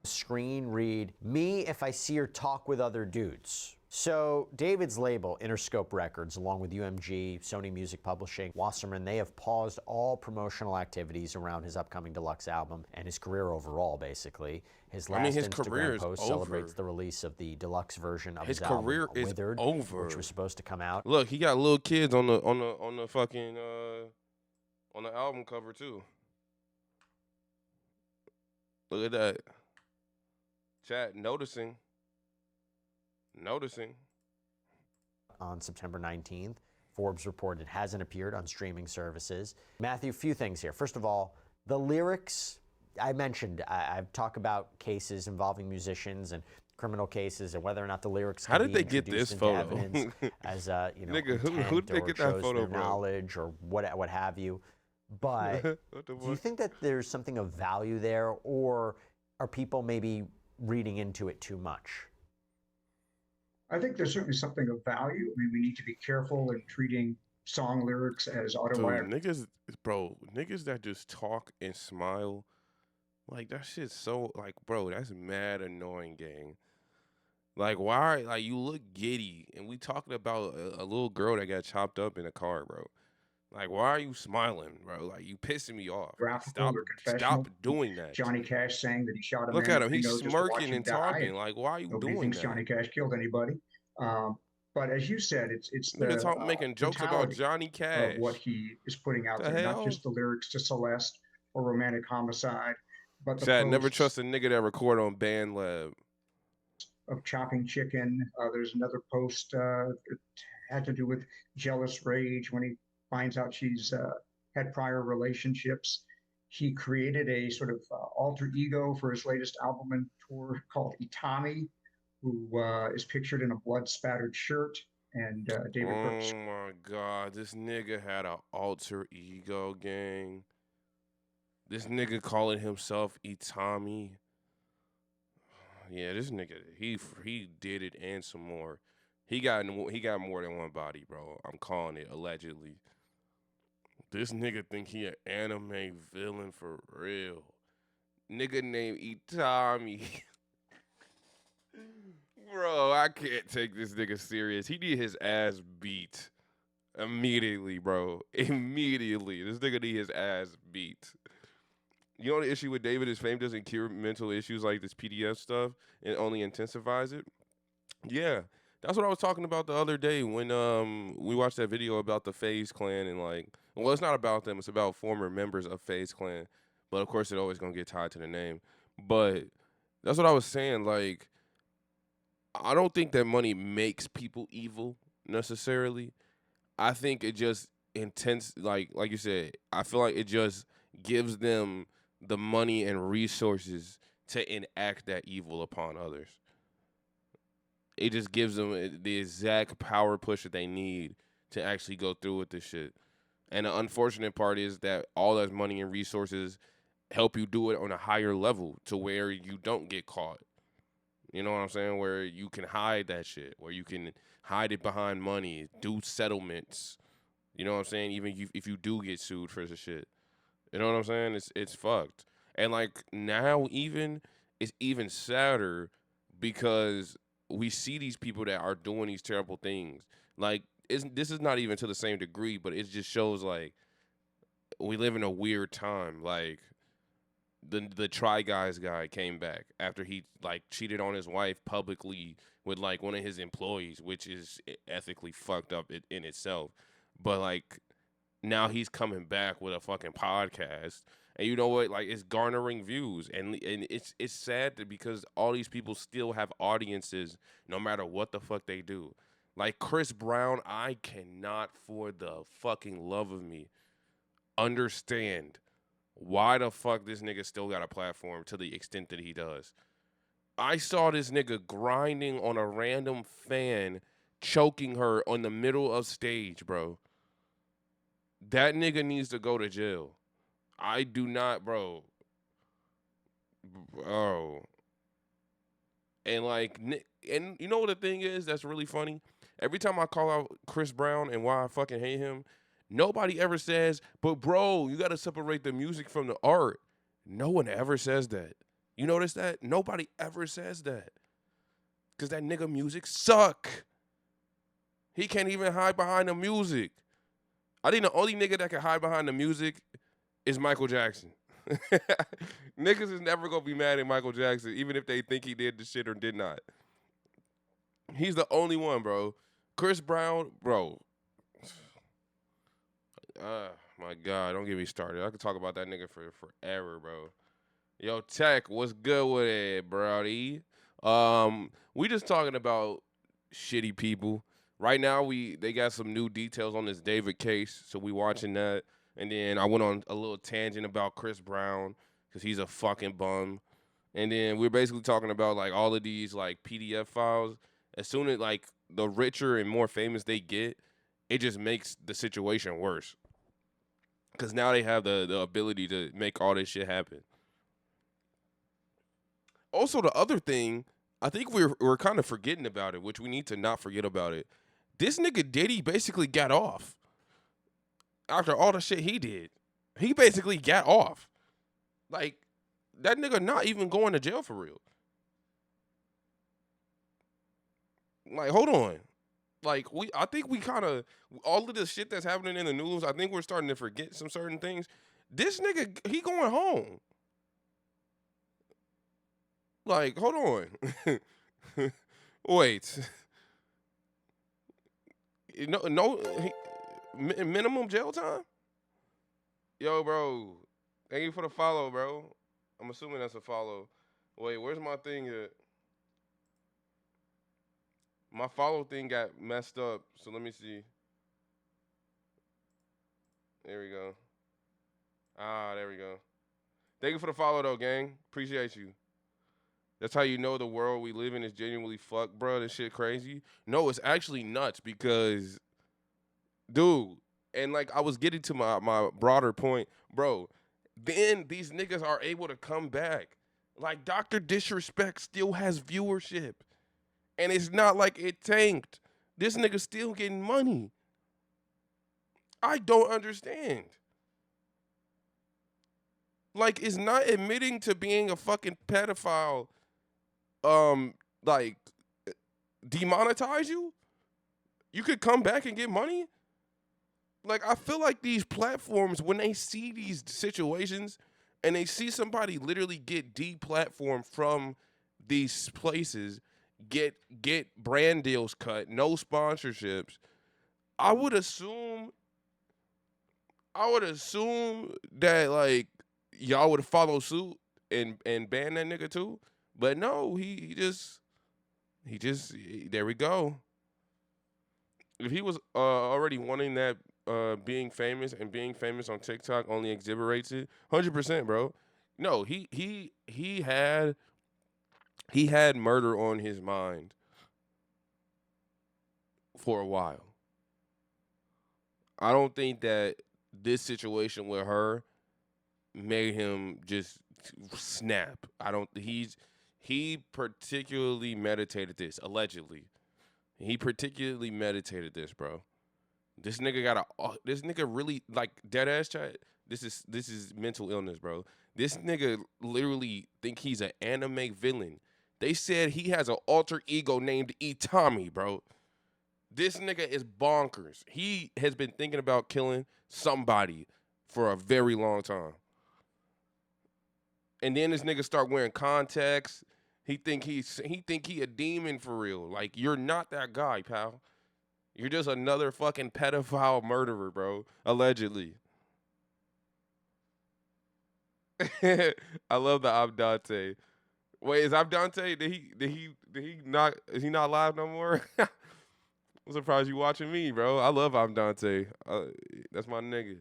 screen read, "Me if I see her talk with other dudes." So David's label, Interscope Records, along with UMG, Sony Music Publishing, Wasserman, they have paused all promotional activities around his upcoming deluxe album and his career overall, basically. His last His Instagram career is post over. celebrates the release of the deluxe version of His his album, career is Withered, over. which was supposed to come out. Look, he got little kids on the fucking on the album cover too. Look at that. Chat noticing. On September 19th. Forbes reported it hasn't appeared on streaming services. Matthew, few things here. First of all, the lyrics, I mentioned, I've talked about cases involving musicians and criminal cases and whether or not the lyrics How can did be they get introduced this into photo? evidence as Nigga, who intent did they or get that shows photo their from? knowledge or what have you. But What the do you fuck? think that there's something of value there, or are people maybe reading into it too much? I think there's certainly something of value. I mean, we need to be careful in treating song lyrics as Dude, autobiographical. niggas that just talk and smile, like that shit's so like, bro, that's mad annoying, gang. Like, why? Like, you look giddy, and we talking about a little girl that got chopped up in a car, bro. Like, why are you smiling, bro? Like, you pissing me off. Like, Or stop confessional. doing that. Johnny Cash saying that he shot a Look man in at him. He's Reno just to watch smirking him and die, talking. and Like, why are you nobody doing thinks that? Johnny Cash killed anybody. But as you said, it's Nigga the making jokes about totality Johnny of what Cash. he is putting out The there, not hell? just the lyrics to Celeste or Romantic Homicide, but the Chad, never posts trust a nigga that record on BandLab. of chopping chicken. There's another post that had to do with jealous rage when he finds out she's had prior relationships. He created a sort of alter ego for his latest album and tour called Itami, who is pictured in a blood spattered shirt. And David Oh Brooks. my god, this nigga had an alter ego, gang. This nigga calling himself Itami. Yeah, this nigga, he did it and some more. He got more than one body, bro. I'm calling it allegedly. This nigga think he an anime villain for real. Nigga named Itami. Bro, I can't take this nigga serious. He need his ass beat immediately, bro. Immediately. This nigga need his ass beat. You know the issue with David is fame doesn't cure mental issues like this PDF stuff. It only intensifies it. Yeah. That's what I was talking about the other day when we watched that video about the FaZe Clan and like, well, it's not about them, it's about former members of FaZe Clan. But of course it always gonna get tied to the name. But that's what I was saying, like, I don't think that money makes people evil necessarily. I think it just intense, like you said, I feel like it just gives them the money and resources to enact that evil upon others. It just gives them the exact power push that they need to actually go through with this shit. And the unfortunate part is that all that money and resources help you do it on a higher level to where you don't get caught. You know what I'm saying? Where you can hide that shit, where you can hide it behind money, do settlements. You know what I'm saying? Even if you do get sued for the shit. You know what I'm saying? It's fucked. And like now even it's even sadder because we see these people that are doing these terrible things. Like this is not even to the same degree, but it just shows like we live in a weird time. Like the Try Guys guy came back after he like cheated on his wife publicly with like one of his employees, which is ethically fucked up in itself. But like now he's coming back with a fucking podcast. And you know what? Like it's garnering views, and it's sad because all these people still have audiences, no matter what the fuck they do. Like Chris Brown, I cannot, for the fucking love of me, understand why the fuck this nigga still got a platform to the extent that he does. I saw this nigga grinding on a random fan, choking her on the middle of stage, bro. That nigga needs to go to jail. I do not, bro. Bro. And like, and you know what the thing is that's really funny? Every time I call out Chris Brown and why I fucking hate him, nobody ever says, but bro, you got to separate the music from the art. No one ever says that. You notice that? Nobody ever says that. Because that nigga music suck. He can't even hide behind the music. I think the only nigga that can hide behind the music is Michael Jackson. Niggas is never gonna be mad at Michael Jackson, even if they think he did the shit or did not. He's the only one, bro. Chris Brown, bro. My God, don't get me started. I could talk about that nigga for forever, bro. Yo, Tech, what's good with it, brody? We just talking about shitty people. Right now, they got some new details on this David case, so we watching that. And then I went on a little tangent about Chris Brown because he's a fucking bum. And then we're basically talking about like all of these like PDF files. As soon as like the richer and more famous they get, it just makes the situation worse. Because now they have the ability to make all this shit happen. Also, the other thing, I think we're kind of forgetting about it, which we need to not forget about it. This nigga Diddy basically got off after all the shit he did. He basically got off. Like, that nigga not even going to jail for real. Like, hold on. Like, I think we kind of, all of the shit that's happening in the news, I think we're starting to forget some certain things. This nigga, he going home. Like, hold on. Wait. Minimum jail time? Yo, bro. Thank you for the follow, bro. I'm assuming that's a follow. Wait, where's my thing at? My follow thing got messed up, so let me see. There we go. There we go. Thank you for the follow, though, gang. Appreciate you. That's how you know the world we live in is genuinely fucked, bro. This shit crazy. No, it's actually nuts because, dude, and like I was getting to my broader point, bro. Then these niggas are able to come back. Like Dr. Disrespect still has viewership. And it's not like it tanked. This nigga still getting money. I don't understand. Like, is not admitting to being a fucking pedophile, like, demonetize you? You could come back and get money? Like, I feel like these platforms, when they see these situations and they see somebody literally get deplatformed from these places, get brand deals cut, no sponsorships, I would assume that like y'all would follow suit and ban that nigga too. But no, he just there we go. If he was already wanting that being famous, and being famous on TikTok only exhiberates it. 100%, bro. No, he had murder on his mind for a while. I don't think that this situation with her made him just snap. I don't. He particularly meditated this, allegedly. He particularly meditated this, bro. This nigga got a. This nigga really like dead ass chat. This is mental illness, bro. This nigga literally think he's an anime villain. They said he has an alter ego named Itami, bro. This nigga is bonkers. He has been thinking about killing somebody for a very long time. And then this nigga start wearing contacts. He think he a demon for real. Like, you're not that guy, pal. You're just another fucking pedophile murderer, bro. Allegedly. I love the Abdante. Wait, is Abdante? Did he not? Is he not live no more? I'm surprised you watching me, bro. I love Abdante. That's my nigga.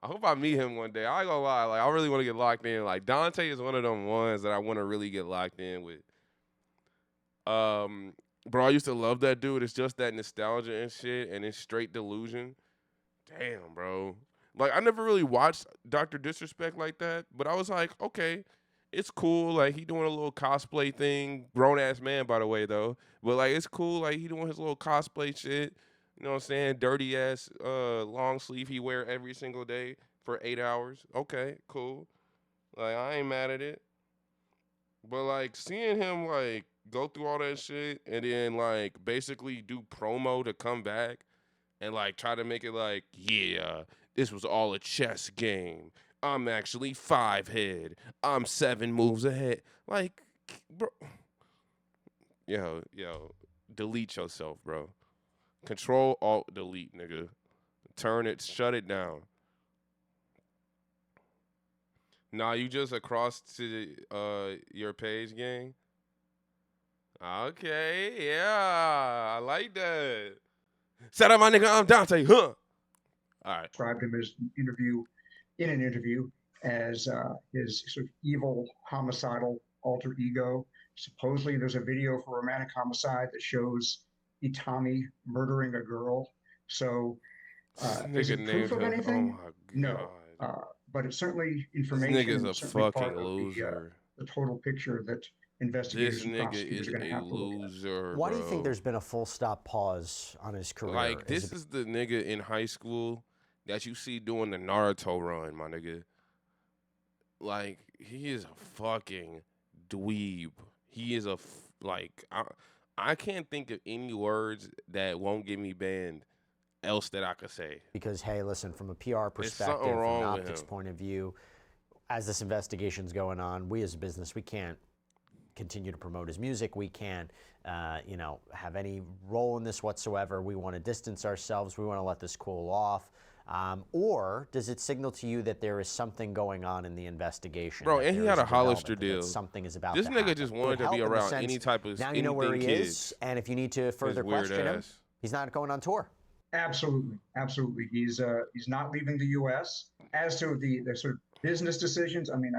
I hope I meet him one day. I ain't gonna lie, like, I really want to get locked in. Like, Dante is one of them ones that I want to really get locked in with. Bro, I used to love that dude. It's just that nostalgia and shit, and it's straight delusion. Damn, bro. Like, I never really watched Dr. Disrespect like that, but I was like, okay, it's cool. Like, he doing a little cosplay thing. Grown ass man, by the way, though. But like, it's cool. Like, he doing his little cosplay shit. You know what I'm saying? Dirty ass long sleeve he wear every single day for 8 hours. Okay, cool. Like, I ain't mad at it. But like, seeing him like go through all that shit and then like basically do promo to come back and like try to make it like, yeah, this was all a chess game. I'm actually 5 head. I'm 7 moves ahead. Like, bro. Yo, delete yourself, bro. Control Alt Delete, nigga. Turn it, shut it down. Nah, you just across to your page, gang. Okay, yeah, I like that. Shout out my nigga, I'm Dante, huh? All right. Described him as in an interview as his sort of evil, homicidal alter ego. Supposedly, there's a video for romantic homicide that shows Itami murdering a girl. So, is Nigga it proof named of him. Oh anything? my No. god. But it's certainly This information nigga's and a certainly fucking part of loser. the total picture that This investigators and nigga prosecutors is are going to a have to look at. loser, Why bro. do you think there's been a full stop pause on his career? Like, this is the nigga in high school that you see doing the Naruto run, my nigga. Like, he is a fucking dweeb. He is I can't think of any words that won't get me banned else that I could say. Because, hey, listen, from a PR perspective, something from wrong an with optics him. point of view, as this investigation's going on, we as a business, we can't continue to promote his music. We can't, have any role in this whatsoever. We want to distance ourselves. We want to let this cool off. Or does it signal to you that there is something going on in the investigation? Bro, that and he there had is a Hollister development, that deal. something is about This to nigga happen? just It wanted would to help be in the around sense, any type of now you know where he anything is, kids. and if you need to further weird question him, ass. he's not going on tour. Absolutely, absolutely. He's not leaving the U.S. As to the sort of business decisions, I mean,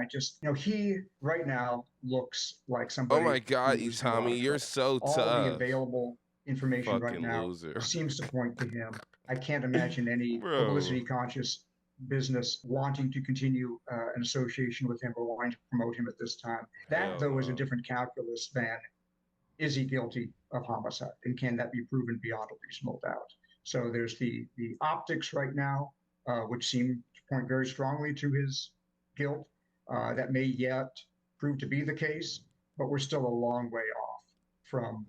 he right now looks like Oh somebody my god, who's in a lot Tommy, of you're trouble. so All the tough. available information right Fucking now loser. seems to point to him. I can't imagine any Bro. publicity conscious business wanting to continue an association with him or wanting to promote him at this time. That, Hell though, is a no. different calculus than is he guilty of homicide and can that be proven beyond a reasonable doubt? So there's the optics right now, which seem to point very strongly to his guilt. That may yet prove to be the case, but we're still a long way off from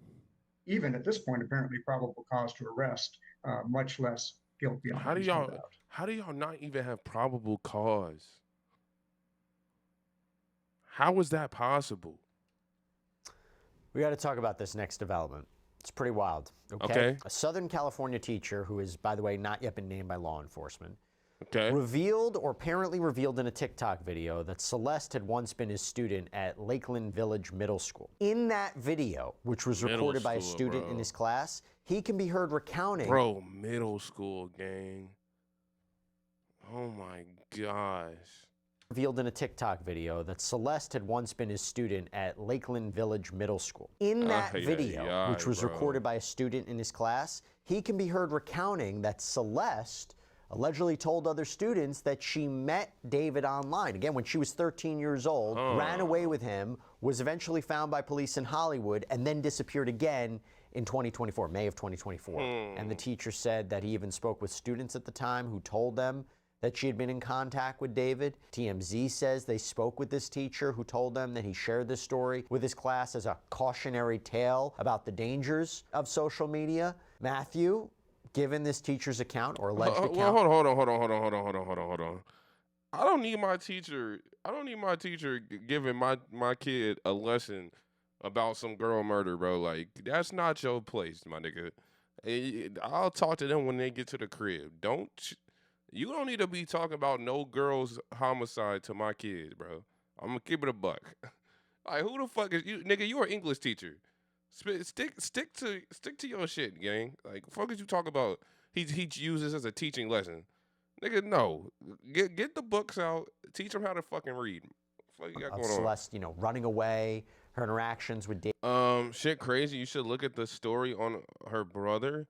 even at this point apparently probable cause to arrest, much less guilt beyond a reasonable doubt. How do y'all not even have probable cause? How is that possible? We got to talk about this next development. It's pretty wild. Okay. A Southern California teacher, who has, by the way, not yet been named by law enforcement, Okay. revealed or apparently revealed in a TikTok video that Celeste had once been his student at Lakeland Village Middle School. In that video, which was Middle recorded by a school, student bro. in his class, he can be heard recounting. Bro, middle school gang. Oh my gosh. Revealed in a TikTok video that Celeste had once been his student at Lakeland Village Middle School. In that video, which was recorded by a student in his class, he can be heard recounting that Celeste allegedly told other students that she met David online, again, when she was 13 years old, ran away with him, was eventually found by police in Hollywood, and then disappeared again in 2024, May of 2024. And the teacher said that he even spoke with students at the time who told them that she had been in contact with David. TMZ says they spoke with this teacher who told them that he shared this story with his class as a cautionary tale about the dangers of social media. Matthew, given this teacher's account or alleged account. Well, hold on. I don't need my teacher giving my kid a lesson about some girl murder, bro. Like, that's not your place, my nigga. I'll talk to them when they get to the crib. You don't need to be talking about no girl's homicide to my kids, bro. I'm gonna keep it a buck. Like, who the fuck is you, nigga? You are an English teacher. Stick to your shit, gang. Like, fuck is you talk about? He uses as a teaching lesson, nigga. No, get the books out. Teach them how to fucking read. What you got going on? Celeste, running away, her interactions with David. Shit crazy. You should look at the story on her brother.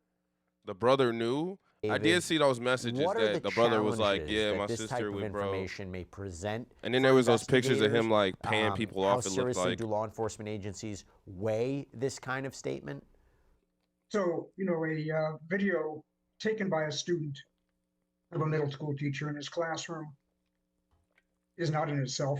The brother knew. I did see those messages that the brother was like, "Yeah, my sister was bro." Information may present. And then there was those pictures of him like paying people off. How seriously do law enforcement agencies weigh this kind of statement? So, a video taken by a student of a middle school teacher in his classroom is not in itself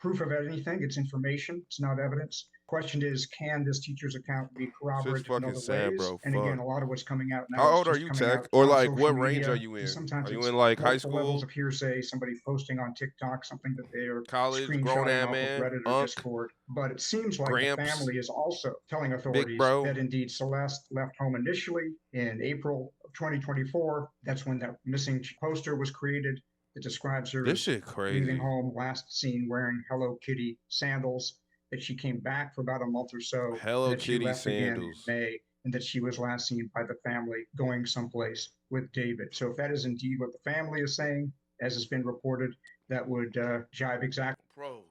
proof of anything. It's information. It's not evidence. Question is, can this teacher's account be corroborated in other ways? Bro. And again, a lot of what's coming out now. How old are you, Tech? Or like, what range are you in? Sometimes are you in like high school? Levels school? of hearsay, somebody posting on TikTok something that they're college, grown ass man, Reddit or Discord. But it seems like the family is also telling authorities that indeed Celeste left home initially in April of 2024. That's when that missing poster was created. It describes her this shit crazy. Leaving home, last seen wearing Hello Kitty sandals. That she came back for about a month or so. Hello Kitty sandals. In May, and that she was last seen by the family going someplace with David. So if that is indeed what the family is saying, as has been reported, that would jive exactly. Bro.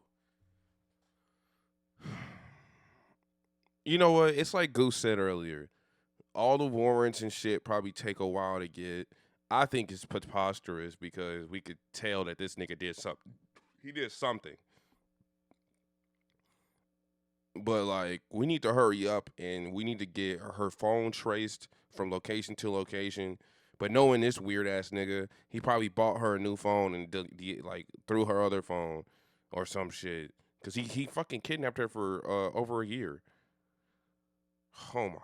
You know what? It's like Goose said earlier. All the warrants and shit probably take a while to get. I think it's preposterous because we could tell that this nigga did something. He did something. But, like, we need to hurry up and we need to get her phone traced from location to location. But knowing this weird-ass nigga, he probably bought her a new phone and, threw her other phone or some shit. Because he fucking kidnapped her for over a year. Oh, my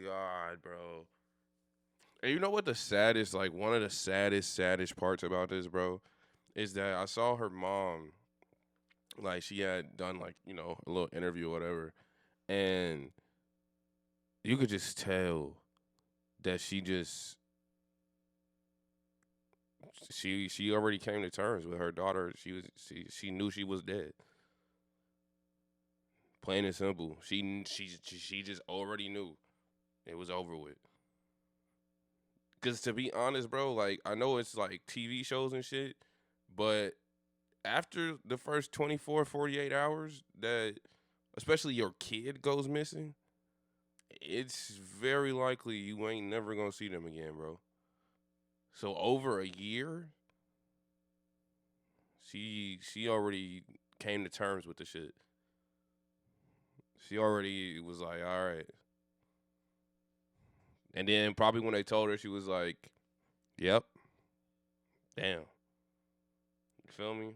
God, bro. And you know what the saddest, like, one of the saddest parts about this, bro, is that I saw her mom. Like, she had done, like, a little interview or whatever. And you could just tell that she already came to terms with her daughter. She knew she was dead. Plain and simple. She just already knew it was over with. Because to be honest, bro, like, I know it's, like, TV shows and shit, but after the first 24, 48 hours that especially your kid goes missing, it's very likely you ain't never going to see them again, bro. So over a year, she already came to terms with the shit. She already was like, all right. And then probably when they told her, she was like, yep. Damn. You feel me?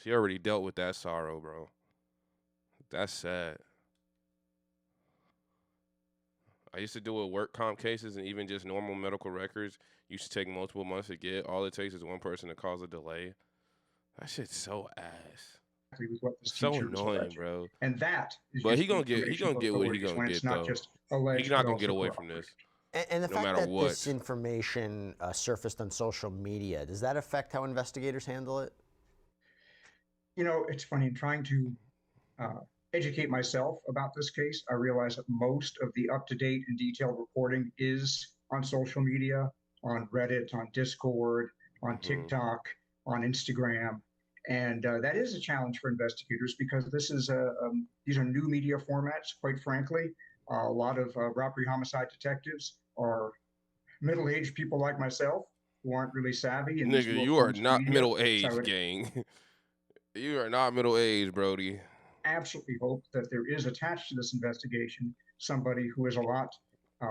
She already dealt with that sorrow, bro. That's sad. I used to do it work comp cases and even just normal medical records. Used to take multiple months to get. All it takes is one person to cause a delay. That shit's so ass. With what this so annoying, bro. And that is but he gonna get what he gonna get though. He's not gonna get away from this. And the fact that this information surfaced on social media, does that affect how investigators handle it? It's funny, in trying to educate myself about this case, I realize that most of the up-to-date and detailed reporting is on social media. on Reddit, on Discord, on Hmm. TikTok, on Instagram. And that is a challenge for investigators because these are new media formats, quite frankly. A lot of robbery homicide detectives are middle-aged people like myself who aren't really savvy in these Nigga, newer you are forms of not media. middle So I aged, would gang. You are not middle aged, Brody. absolutely hope that there is attached to this investigation somebody who is a lot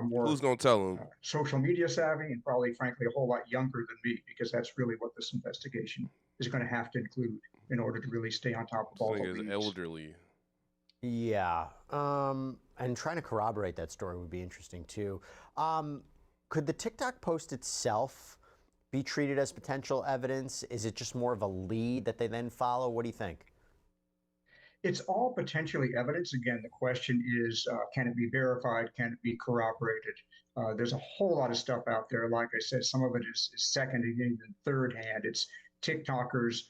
more Who's gonna tell him? social media savvy and probably, frankly, a whole lot younger than me, because that's really what this investigation is going to have to include in order to really stay on top of This all the nigga is leads. elderly. Yeah, and trying to corroborate that story would be interesting too. Could the TikTok post itself be treated as potential evidence? Is it just more of a lead that they then follow? What do you think? It's all potentially evidence. Again, the question is, can it be verified? Can it be corroborated? There's a whole lot of stuff out there. Like I said, some of it is second and even third hand. It's TikTokers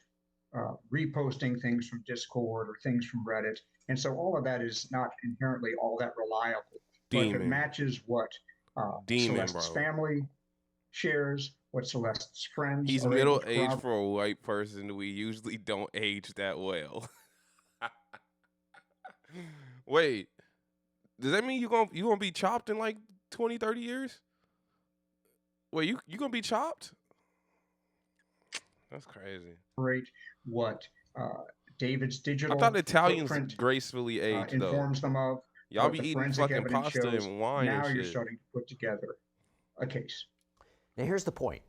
reposting things from Discord or things from Reddit. And so all of that is not inherently all that reliable. But if it Demon. matches what Demon, Celeste's bro. family shares, what Celeste's friends He's are able middle to aged corroborate, for a white person. We usually don't age that well. Wait, does that mean you gonna be chopped in like 20, 30 years? Wait, you gonna be chopped? That's crazy. what David's I thought digital Italians footprint gracefully age though. informs them of, Y'all what be the eating forensic fucking evidence pasta shows. and wine and Now you're shit. starting to put together a case. Now, here's the point.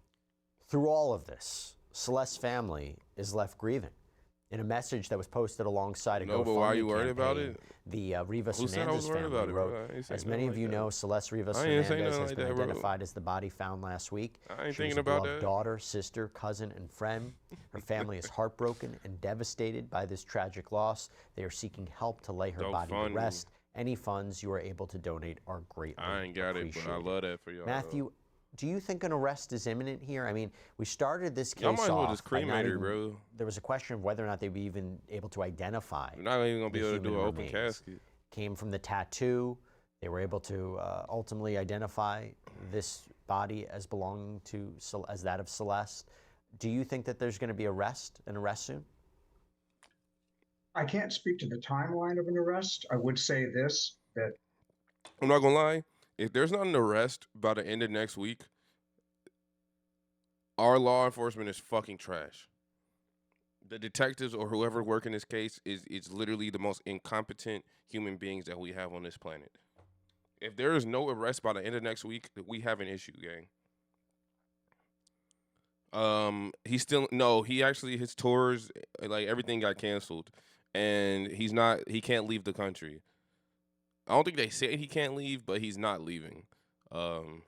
Through all of this, Celeste's family is left grieving. In a message that was posted alongside a No, but why are you GoFundMe worried about campaign, it? the Rivas Who said I was Hernandez worried family about it, wrote, bro? I ain't saying as nothing many of like you that. know, Celeste Rivas I ain't saying Hernandez nothing has like been that, bro. identified as the body found last week. I ain't She was thinking a about beloved that. daughter, sister, cousin, and friend. Her family is heartbroken and devastated by this tragic loss. They are seeking help to lay her Don't body to fund me. rest. Any funds you are able to donate are greatly I ain't got it, but I appreciated. love that for y'all. Matthew, do you think an arrest is imminent here? I mean, we started this Y'all might case as well off just by not cremate her, even, bro. there was a question of whether or not they'd be even able to identify We're not even gonna be the able to do human an open remains. casket. Came from the tattoo. They were able to ultimately identify this body as belonging to, as that of Celeste. Do you think that there's going to be an arrest soon? I can't speak to the timeline of an arrest. I would say this, that I'm not gonna lie. If there's not an arrest by the end of next week, our law enforcement is fucking trash. The detectives or whoever working this case is literally the most incompetent human beings that we have on this planet. If there is no arrest by the end of next week, we have an issue, gang. He's still no. He actually his tours, like everything got canceled, and he can't leave the country. I don't think they said he can't leave, but he's not leaving. Um,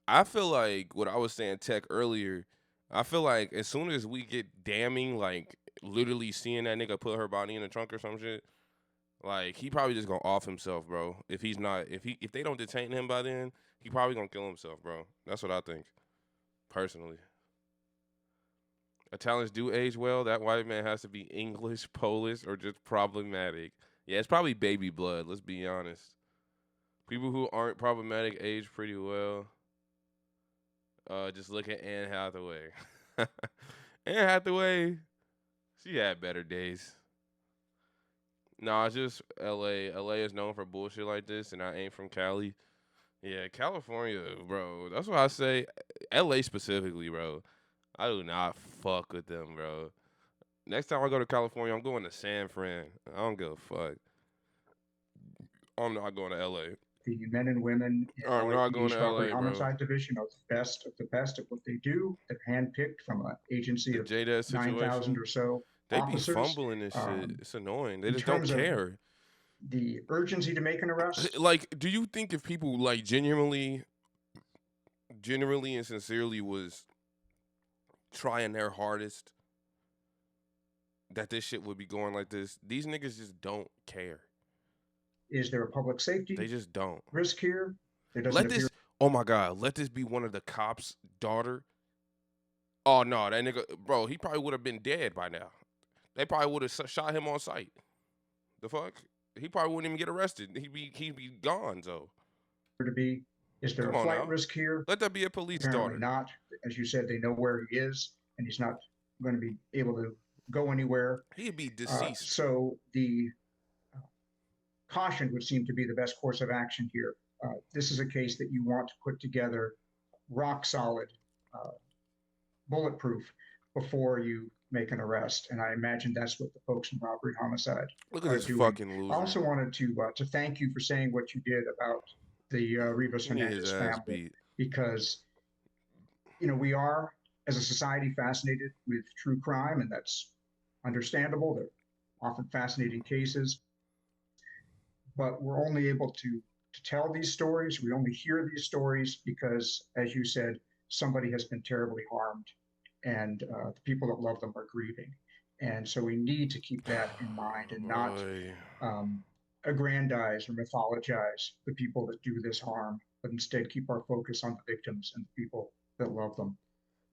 I feel like what I was saying, Tech, earlier. I feel like as soon as we get damning, like literally seeing that nigga put her body in the trunk or some shit, like he probably just gonna off himself, bro. If they don't detain him by then, he probably gonna kill himself, bro. That's what I think, personally. Italians do age well. That white man has to be English, Polish, or just problematic. Yeah, it's probably baby blood. Let's be honest. People who aren't problematic age pretty well. Just look at Anne Hathaway. Anne Hathaway, she had better days. Nah, it's just LA. LA is known for bullshit like this, and I ain't from Cali. Yeah, California, bro. That's what I say. LA specifically, bro. I do not fuck with them, bro. Next time I go to California, I'm going to San Fran. I don't give a fuck. I'm not going to LA. the men and women in I'm not going LAPD's to robbery LA, bro. homicide division are the best of the best at what they do. They're handpicked from an agency The of J-Dad 9,000 situation. or so They be officers. fumbling this shit. It's annoying. They In just don't terms of care. the urgency to make an arrest, Like, do you think if people like genuinely and sincerely was trying their hardest, that this shit would be going like this? These niggas just don't care. is there a public safety They just don't. risk here? There doesn't Let appear. this. Oh my god. Let this be one of the cops' daughter. Oh no, that nigga, bro. He probably would have been dead by now. They probably would have shot him on sight. The fuck? He probably wouldn't even get arrested. He'd be gone. So To be Is there a Come on flight now. risk here? Let that be a police Apparently daughter. not. As you said, they know where he is, and he's not going to be able to go anywhere. He'd be deceased. So the caution would seem to be the best course of action here. This is a case that you want to put together rock solid, uh, bulletproof before you make an arrest. And I imagine that's what the folks in robbery homicide Look at are this doing. fucking I loser. also wanted to thank you for saying what you did about the Rivas He need his Hernandez ass family, beat. because we are as a society fascinated with true crime, and that's understandable. They're often fascinating cases, but we're only able to tell these stories. We only hear these stories because, as you said, somebody has been terribly harmed, and the people that love them are grieving. And so we need to keep that in mind and not Boy. um, aggrandize or mythologize the people that do this harm, but instead keep our focus on the victims and the people that love them.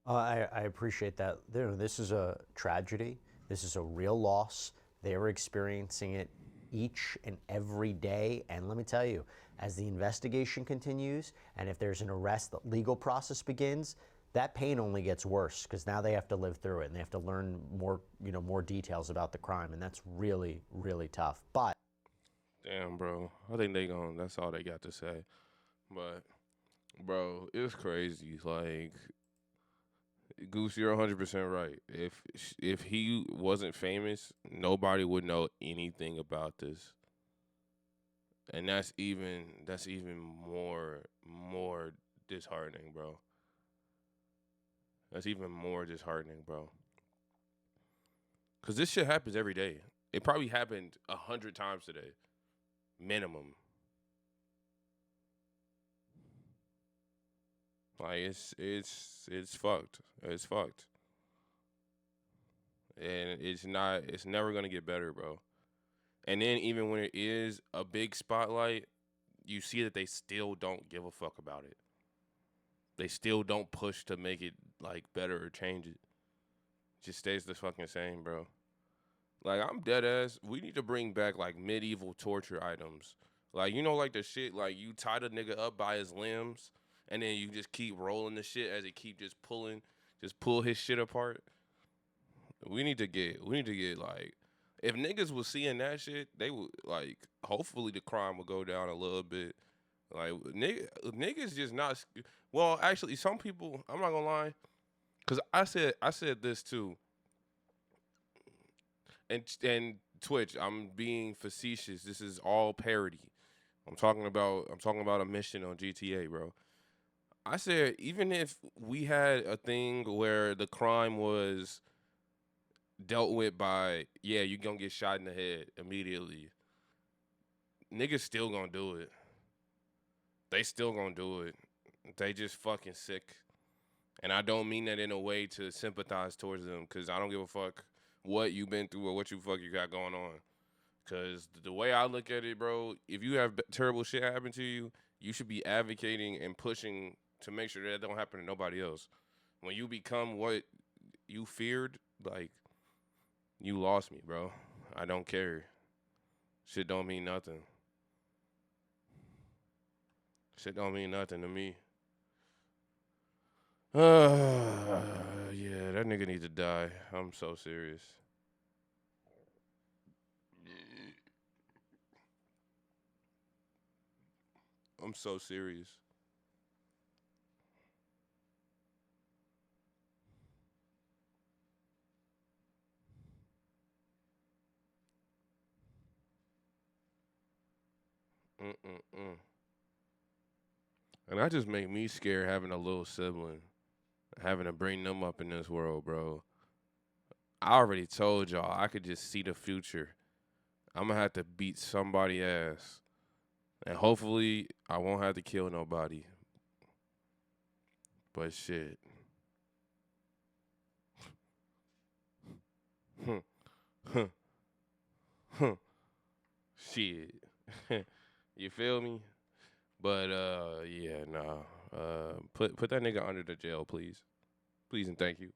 I appreciate that. This is a tragedy. This is a real loss. They're experiencing it each and every day. And let me tell you, as the investigation continues, and if there's an arrest, the legal process begins, that pain only gets worse because now they have to live through it and they have to learn more, more details about the crime, and that's really, really tough. But Damn, bro. I think that's all they got to say. But, bro, it's crazy. Like, Goose, you're 100% right. If he wasn't famous, nobody would know anything about this. And that's even more disheartening, bro. That's even more disheartening, bro. Cause this shit happens every day. It probably happened 100 times today, minimum. Like it's fucked. It's fucked. And it's never gonna get better, bro. And then even when it is a big spotlight, you see that they still don't give a fuck about it. They still don't push to make it like better or change it. Just stays the fucking same, bro. Like, I'm dead ass. We need to bring back like medieval torture items. Like, like the shit, like you tie the nigga up by his limbs and then you just keep rolling the shit as he keep just pull his shit apart. We need to get like, if niggas was seeing that shit, they would like, hopefully the crime would go down a little bit. Like, niggas just not, well, actually, some people, I'm not gonna lie, because I said this too. And Twitch, I'm being facetious. This is all parody. I'm talking about a mission on GTA, bro. I said even if we had a thing where the crime was dealt with by, yeah, you gonna get shot in the head immediately. Niggas still gonna do it. They still gonna do it. They just fucking sick. And I don't mean that in a way to sympathize towards them, because I don't give a fuck what you been through or what you got going on. Because the way I look at it, bro, if you have terrible shit happen to you, you should be advocating and pushing to make sure that don't happen to nobody else. When you become what you feared, like, you lost me, bro. I don't care. Shit don't mean nothing. Shit don't mean nothing to me. Yeah, that nigga need to die. I'm so serious. I'm so serious. Mm-mm-mm. And that just make me scared having a little sibling, having to bring them up in this world, bro. I already told y'all I could just see the future. I'm gonna have to beat somebody ass, and hopefully I won't have to kill nobody. But shit, shit. You feel me? But yeah, nah. Put that nigga under the jail, please, please and thank you.